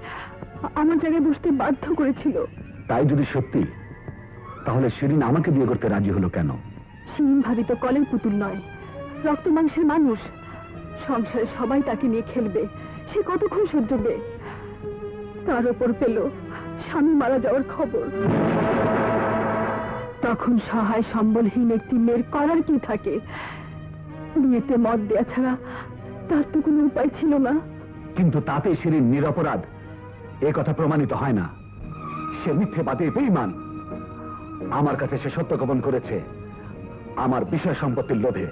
আমার জায়গায় বসতে বাধ্য করেছিল। তাই যদি সত্যি, তাহলে শিরিন আমাকে বিয়ে করতে রাজি হলো কেন? শিরিন ভাবি তো কলের পুতুল নয়, রক্ত মাংসের মানুষ। সংসারে সবাই তাকে নিয়ে খেলবে, সে কতক্ষণ সহ্য করবে? তার উপর পেল স্বামী মারা যাওয়ার খবর। তখন সহায় সম্বলহীন একটি মেয়ের করার কি থাকে? বিয়েতে মত দেয়া ছাড়া তার তো কোনো উপায় ছিল না। কিন্তু তাতে শিরিন নিরপরাধ এ কথা প্রমাণিত হয় না। সে মিথ্যেবাদী বেঈমান। আমার কাছে সে সত্য গোপন করেছে আমার বিষয় সম্পত্তির লোভে।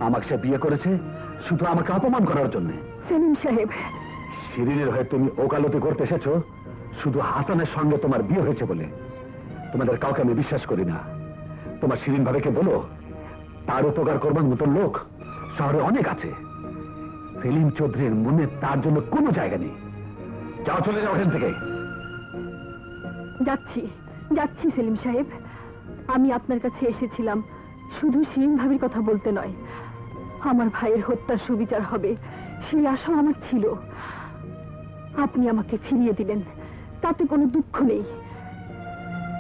আমাকে সে বিয়ে করেছে শুধু আমাকে অপমান করার জন্য। সেলিম সাহেব, শিরিনের হয়ে তুমি ওকালতি করতে এসেছো শুধু হাসানের সঙ্গে তোমার বিয়ে হয়েছে বলে। তোমাদের কাউকে আমি বিশ্বাস করি না। তোমার শিরিন ভাবিকে বলো তার উপকার করবার মতন লোক শহরে অনেক আছে। সেলিম চৌধুরীর মনে তার জন্য কোনো জায়গা নেই। যাও, চলে যাও এখান থেকে। যাচ্ছি যাচ্ছি সেলিম সাহেব। আমি আপনার কাছে এসেছিলাম শুধু শিরিন ভাবির কথা বলতে নয়, আমার ভাইয়ের হত্যার সুবিচার হবে সেই আশা আমার ছিল। আপনি আমাকে ফিরিয়ে দিলেন, তাতে কোনো দুঃখ নেই।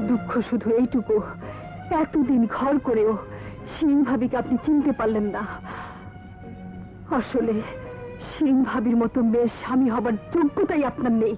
দুঃখ শুধু এইটুকু, এতদিন ঘর করেও শিরিন ভাবিকে আপনি চিনতে পারলেন না। আসলে শিরিন ভাবির মতো মেয়ের স্বামী হবার যোগ্যতাই আপনার নেই।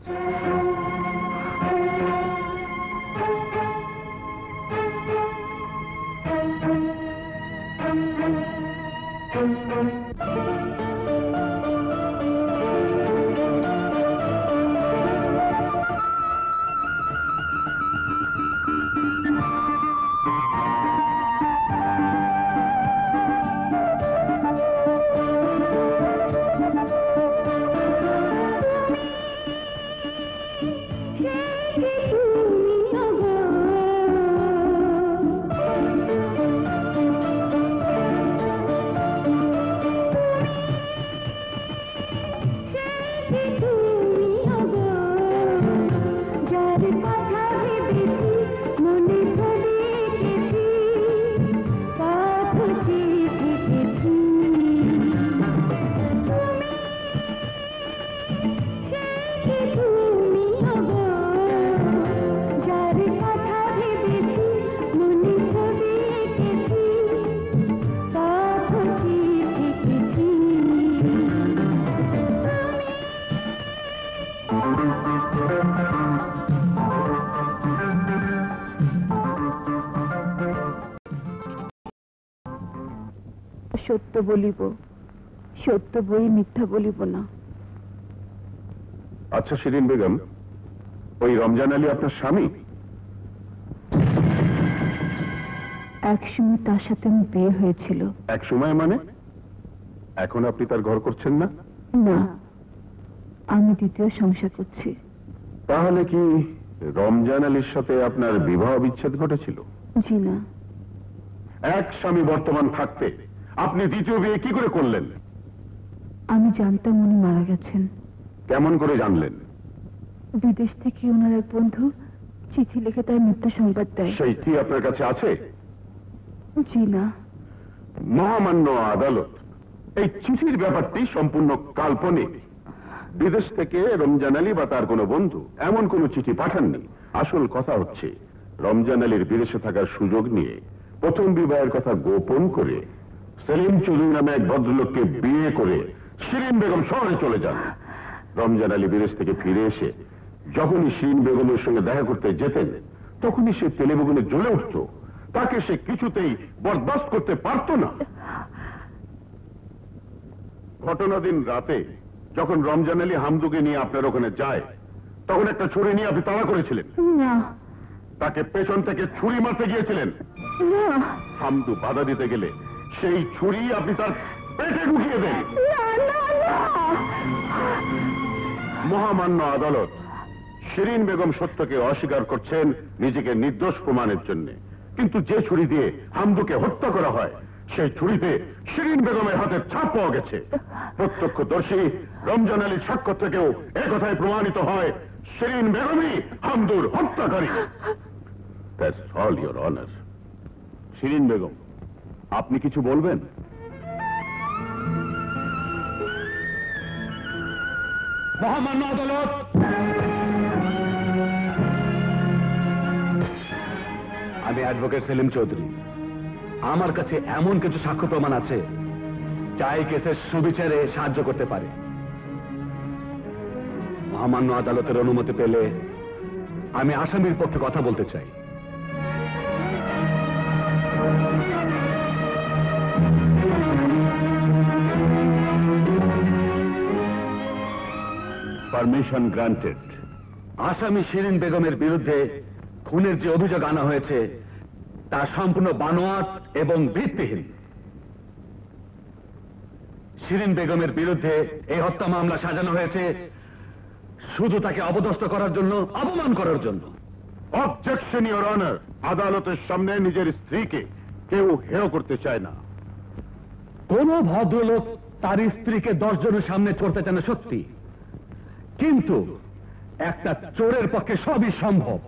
সত্য বলিব, সত্য বই মিথ্যা বলিব না। আচ্ছা শিরিন বেগম, ওই রমজান আলী আপনার স্বামী? একসময় তার সাথে আমার বিয়ে হয়েছিল। এক সময় মানে? এখন আপনি তার ঘর করছেন না? না, আমি দ্বিতীয় সংসার করছি। তাহলে কি রমজান আলীর সাথে আপনার বিবাহ বিচ্ছেদ ঘটেছিল? জি না। এক স্বামী বর্তমান থাকতে আপনি দ্বিতীয় বিয়ে কি করে করলেন? আমি জানতাম উনি মারা গেছেন। কেমন করে জানলেন? বিদেশ থেকে ওনার এক বন্ধু চিঠি লিখে তার মৃত্যু সংবাদ দেয়। সেই কি আপনার কাছে আছে? জি না। মহামান্য আদালত এই চিঠির ব্যাপারটি সম্পূর্ণ কাল্পনিক। বিদেশ থেকে রমজান আলী বা তার কোনো বন্ধু এমন কোনো চিঠি পাঠাননি। আসল কথা হচ্ছে রমজান আলীর বিদেশে থাকার সুযোগ নিয়ে প্রথম বিবাহের কথা গোপন করে সেলিম চৌধুরী নামে এক ভদ্রলোককে বিয়ে করে শিরিন বেগম শহরে চলে যান। রমজান আলী বিদেশ থেকে ফিরে এসে যখনই শিরিন বেগমের সঙ্গে দেখা করতে যেতেন তখনই সে তেলে বেগুনে জ্বলে উঠত। তাকে সে কিছুতেই বরদাস্ত করতে পারত না। ঘটনা দিন রাতে যখন রমজান আলী হামদুকে নিয়ে আপনার ওখানে যায় তখন একটা ছুরি নিয়ে আপনি তাড়া করেছিলেন। না। তাকে পেছন থেকে ছুরি মারতে গিয়েছিলেন। না। হামদু বাধা দিতে গেলে সেই ছুরি আপনি তার পেটে ঢুকিয়ে দেন। মহামান্য আদালত শিরিন বেগম সত্যকে অস্বীকার করছেন নিজেকে নির্দোষ প্রমাণের জন্য, কিন্তু যে ছুরি দিয়ে হামদুকে হত্যা করা হয় সেই ছুরিতে শিরিন বেগমের হাতের ছাপ পাওয়া গেছে। প্রত্যক্ষদর্শী রমজান আলীর সাক্ষ্য থেকেও একথায় প্রমাণিত হয় শিরিন বেগমই হামদুর হত্যাকারী। That's all, Your Honor. Shirin Begum, আপনি কিছু বলবেন? মহামান্য আদালত, আমি অ্যাডভোকেট সেলিম চৌধুরী। আমার কাছে এমন কিছু সাক্ষ্য প্রমাণ আছে যা এই কেসের সুবিচারে সাহায্য করতে পারে। মহামান্য আদালতের অনুমতি পেলে আমি আসামির পক্ষে কথা বলতে চাই। Permission granted. আসামি শিরিন বেগমের বিরুদ্ধে খুনের যে অভিযোগ আনা হয়েছে তা সম্পূর্ণ বানোয়াট এবং ভিত্তিহীন। শিরিন বেগমের বিরুদ্ধে এই হত্যা মামলা সাজানো হয়েছে শুধু তাকে অপদস্থ করার জন্য, অপমান করার জন্য। অবজেকশন ইওর অনার, আদালতের সামনে নিজের স্ত্রীকে কেউ হেয় করতে চায় না। কোন ভদ্রলোক তার স্ত্রীকে 10 জনের সামনে করতে চায় না সত্যি, কিন্তু একটা চোরের পক্ষে সবই সম্ভব।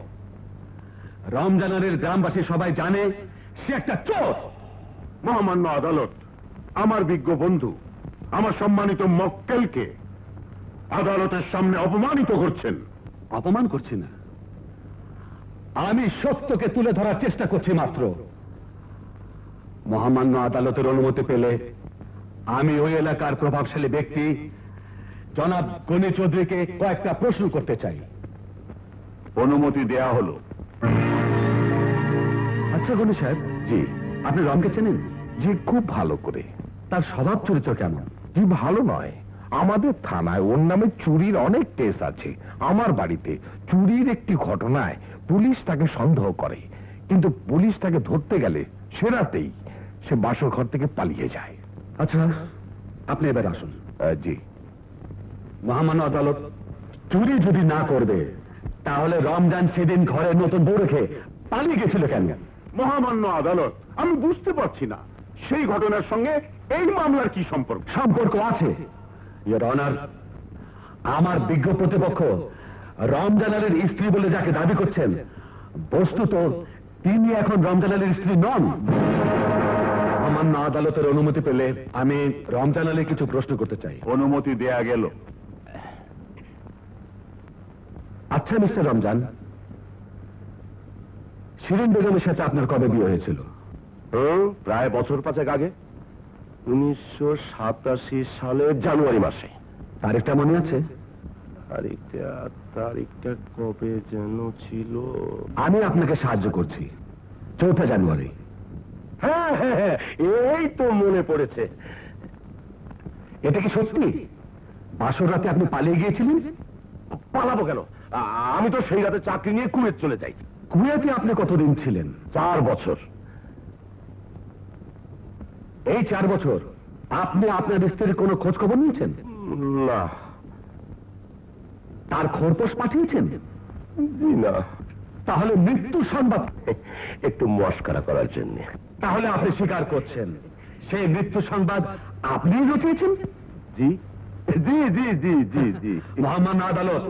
রমজানের গ্রামবাসী সবাই জানে সে একটা চোর। মহামান্য আদালত, আমার বিজ্ঞ বন্ধু, আমার সম্মানিত মক্কেলকে আদালতের সামনে অপমানিত করছেন। অপমান করছি না, আমি সত্যকে তুলে ধরার চেষ্টা করছি মাত্র। মহামান্য আদালতের অনুমতি পেলে আমি ওই এলাকার প্রভাবশালী ব্যক্তি জনাব গনি চৌধুরীকে কয়েকটা প্রশ্ন করতে চাই। অনুমতি দেয়া হলো। আচ্ছা গনি সাহেব, জি। আপনি রমকে চেনেন? জি, খুব ভালো করে। তার স্বভাব চরিত্র কেমন? জি, ভালো নয়। আমাদের থানায় ওর নামে চুরির অনেক কেস আছে। আমার বাড়িতে চুরির একটি ঘটনায় পুলিশ তাকে সন্দেহ করে, কিন্তু পুলিশ তাকে ধরতে গেলে সে রাতেই সে বাসর ঘর থেকে পালিয়ে যায়। আচ্ছা, আপনি এবার আসুন। জি। মহামান্য আদালত, চুরি যদি না করবে তাহলে রমজান সেদিন ঘরে নতুন বউ রেখে পালিয়ে গেছিল কেন? মহামান্য আদালত, আমি বুঝতে পারছি না সেই ঘটনার সঙ্গে এই মামলার কি সম্পর্ক। সম্পর্ক আছে ইওর অনার। আমার বিজ্ঞ প্রতিপক্ষ রমজান আলীর স্ত্রী বলে যাকে দাবি করছেন, বস্তুত তিনি এখন রমজান আলীর স্ত্রী নন। মহামান্য আদালতের অনুমতি পেলে আমি রমজান আলী কিছু প্রশ্ন করতে চাই। অনুমতি দেয়া গেল। আচ্ছা মিস্টার রমজান, শিরিন বেগমের সাথে আপনার কবে বিয়ে হয়েছিল? প্রায় বছর 5 আগে, 1987 সালের জানুয়ারি মাসে। তারিখটা মনে আছে? তারিখটা কবে যেন ছিল? আমি আপনাকে সাহায্য করছি। 4 জানুয়ারি। হ্যাঁ হ্যাঁ হ্যাঁ, এই তো মনে পড়েছে। এটা কি সত্যি বাসর রাতে আপনি পালিয়ে গিয়েছিলেন? পালাবো কেন? আমি তো সেই রাতে চাকরি নিয়ে কুয়েত চলে যাই। কুয়েতে আপনি কতদিন ছিলেন? 4 বছর। এই 4 বছর আপনি আপনার স্ত্রীর কোনো খোঁজ খবর নিয়েছেন? না। তার খোরপোশ পাঠিয়েছেন? জি না। তাহলে মৃত্যুর সংবাদ একটু মস্করা করার জন্য। তাহলে আপনি স্বীকার করছেন সেই মৃত্যু সংবাদ আপনি রটিয়েছেন? জি জি জি জি জি জি। মহামান্য আদালত,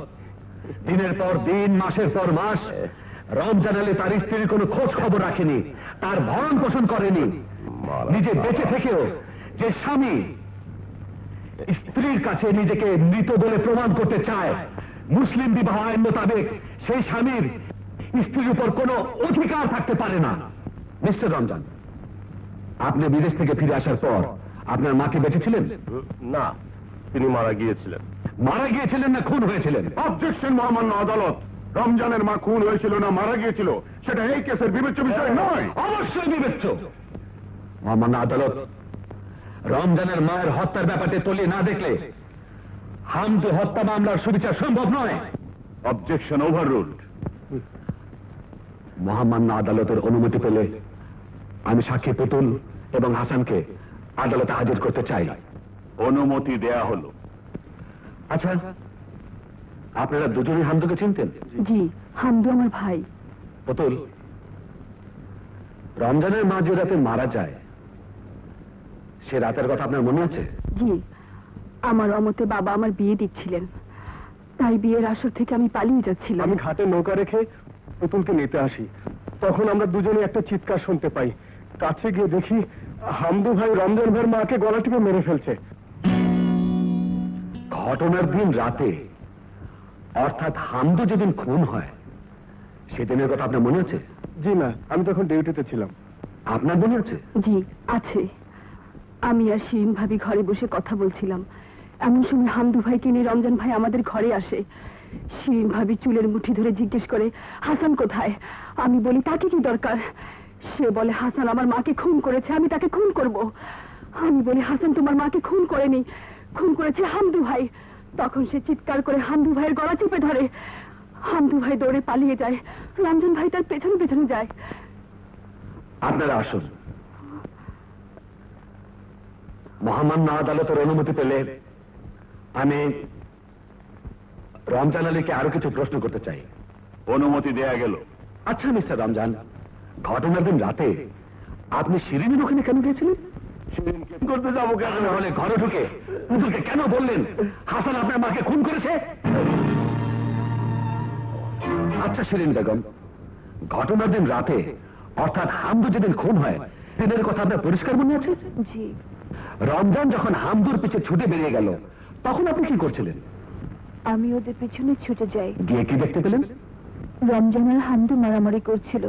দিনের পর দিন, মাসের পর মাস রমজান আলী তার স্ত্রীর কোনো খোঁজ খবর রাখেনি, তার ভরণ পোষণ করেনি। নিজে বেঁচে থেকেও যে স্বামী স্ত্রীর কাছে নিজেকে মৃত বলে প্রমাণ করতে চায়, মুসলিম বিবাহ আইন মোতাবেক সেই স্বামীর স্ত্রীর উপর কোনো অধিকার থাকতে পারে না। মিস্টার রমজান, আপনি বিদেশ থেকে ফিরে আসার পর আপনার মা কি বেঁচে ছিলেন? না, তিনি মারা গিয়েছিলেন। মারা গিয়েছিলেন না খুন হয়েছিলেন? অবজেকশন মহামান্য আদালত, রমজানের মা খুন হয়েছিল না মারা গিয়েছিল সেটা এই কেসের বিবেচ্য বিষয় নয়। অবশ্যই বিবেচ্য। মহামান্য আদালত, রমজানের মায়ের হত্যার ব্যাপারটি তলিয়ে না দেখলে হামদু হত্যা মামলার সুবিচার সম্ভব নয়। Objection overruled. মহামান্য আদালতের অনুমতি পেলে আমি সাক্ষী পুতুল এবং হাসানকে আদালতে হাজির করতে চাই। অনুমতি দেয়া হলো। আচ্ছা, আপনারা দুজনই হামদুকে চিনতেন? জি, হামদু আমার ভাই। পুতুল, রমজানের মা যে রাতে মারা যায় সে রাতের কথা আপনার মনে আছে? জি, আমার অমতে বাবা আমার বিয়ে দিচ্ছিলেন, তাই বিয়ের আসর থেকে আমি পালিয়ে যাচ্ছিলাম। আমি ঘাটে নৌকা রেখে পুতুলকে নিতে আসি, তখন আমরা দুজনে একটা চিৎকার শুনতে পাই। কাছে গিয়ে দেখি হামদু ভাই রমজান ভাইয়ের মাকে গলা টিপে মেরে ফেলছে। ঘটনার দিন রাতে, অর্থাৎ হামদু যেদিন খুন হয় সেদিনের কথা আপনার মনে আছে? জি না, আমি তখন ডিউটিতে ছিলাম। আপনার মনে আছে? জি আছে। আমি আর শিরিন ভাবি ঘরে বসে কথা বলছিলাম, এমন সময় হামদু ভাইকে নিয়ে রমজান ভাই আমাদের ঘরে আসে। শিরিন ভাবি চুলের মুঠি ধরে জিজ্ঞেস করে, হাসান কোথায়? আমি বলি, তাকে কি দরকার? সে বলে, হাসান আমার মাকে খুন করেছে, আমি তাকে খুন করব। আমি বলি, হাসান তোমার মাকে খুন করেনি, খুন করেছে হামদু ভাই। তখন সে চিৎকার করে হামদু ভাইয়ের গলা টিপে ধরে। হামদু ভাই দৌড়ে পালিয়ে যায়, রমজান ভাই তার পেছনে পেছনে যায়। আপনারা আসুন। মহামান্য আদালতের অনুমতি পেলে আমি রমজান আলীকে আরো কিছু প্রশ্ন করতে চাই। অনুমতি দেয়া গেল। আচ্ছা মিস্টার রমজান, ঘটনার দিন রাতে আপনি শিরিনের ওখানে কেন গিয়েছিলেন? কি করতে যাবো কেন? তাহলে ঘরে ঢুকে পুতুলকে কেন বললেন হাসান আপনার মাকে খুন করেছে? আচ্ছা শিরিন বেগম, ঘটনার দিন রাতে অর্থাৎ হামদু যেদিন খুন হয় দিনের কথা আপনার পরিষ্কার মনে আছে? জি। রমজান যখন হামদুর পিছে ছুটে বেরিয়ে গেল তখন আপনি কি করছিলেন? আমি ওদের পিছনে ছুটে যাই। গিয়ে কি দেখতে পেলেন? রমজান আর হামদু মারামারি করছিল।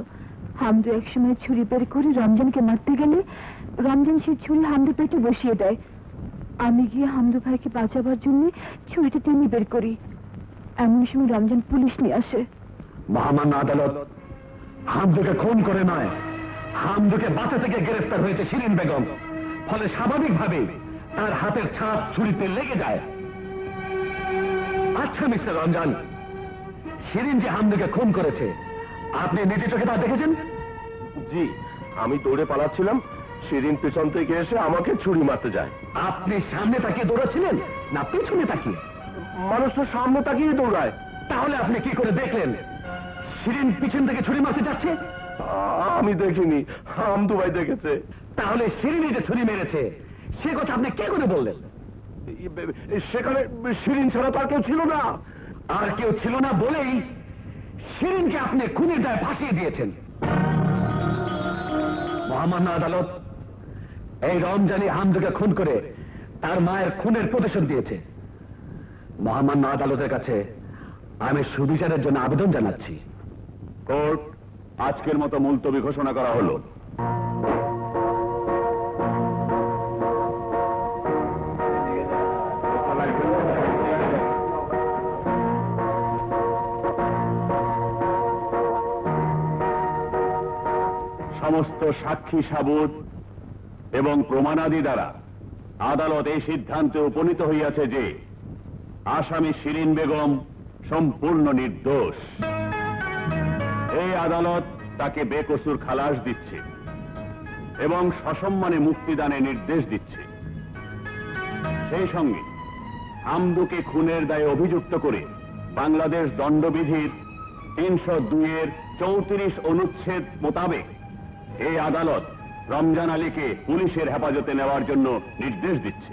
হামদু একসময় ছুরি বের করে রমজানকে মারতে গেলে রমজান সেই ছুরি হামদু পেটে বসিয়ে দেয়। আমি গিয়ে হামদু ভাইকে বাঁচাবার জন্য ছুরিটা টেনে বের করি। এমন সময় রমজান পুলিশ নিয়ে আসে। মহামান্য আদালত হামদুকে খুন করে নয়, হামদুকে বাঁচা থেকে গ্রেফতার হয়েছে শিরিন বেগম। ফলে স্বাভাবিকভাবে তার হাতের ছাপ ছুরিতে লেগে যায়। আচ্ছা মিস্টার রমজান, শিরিন যে হামদুকে খুন করেছে আপনি নিজে চোখে তা দেখেছেন? জি, আমি দৌড়ে পালাচ্ছিলাম, শিরিন পিছন থেকে এসে আমাকে ছুরি মারতে যায়। আপনি সামনে তাকিয়ে দৌড়াচ্ছিলেন না পেছনে তাকিয়ে? মানুষ তো সামনে তাকিয়ে দৌড়ায়। তাহলে আপনি কি করে দেখলেন শিরিন পিছন থেকে ছুরি মারতে যাচ্ছে? আমি দেখিনি, হামদু ভাই দেখেছে। তাহলে শিরিন যে ছুরি মেরেছে সে কথা আপনি কে করে বললেন? সেখানে শিরিন ছাড়া তার কেউ ছিল না। আর কেউ ছিল না বলেই শিরিনকে আপনি খুনের দায়ে ফাঁসিয়ে দিয়েছেন। মহামান্য আদালত এই রমজানি হামদুকে খুন করে তার মায়ের খুনের প্রতিশোধ দিয়েছে। মহামান্য আদালতের কাছে আমি সুবিচারের জন্য আবেদন জানাচ্ছি। কোর্ট আজকের মতো মুলতবি ঘোষণা করা হলো। সমস্ত সাক্ষী সাবুত এবং প্রমাণাদি দ্বারা আদালত এই সিদ্ধান্তে উপনীত হইয়াছে যে আসামি শিরিন বেগম সম্পূর্ণ নির্দোষ। এই আদালত তাকে বেকসুর খালাস দিচ্ছে এবং সসম্মানে মুক্তিদানের নির্দেশ দিচ্ছে। সেই সঙ্গে হামদুকে খুনের দায়ে অভিযুক্ত করে বাংলাদেশ দণ্ডবিধির 302-এর 34 অনুচ্ছেদ মোতাবেক এই আদালত রমজান আলীকে পুলিশের হেফাজতে নেওয়ার জন্য নির্দেশ দিচ্ছে।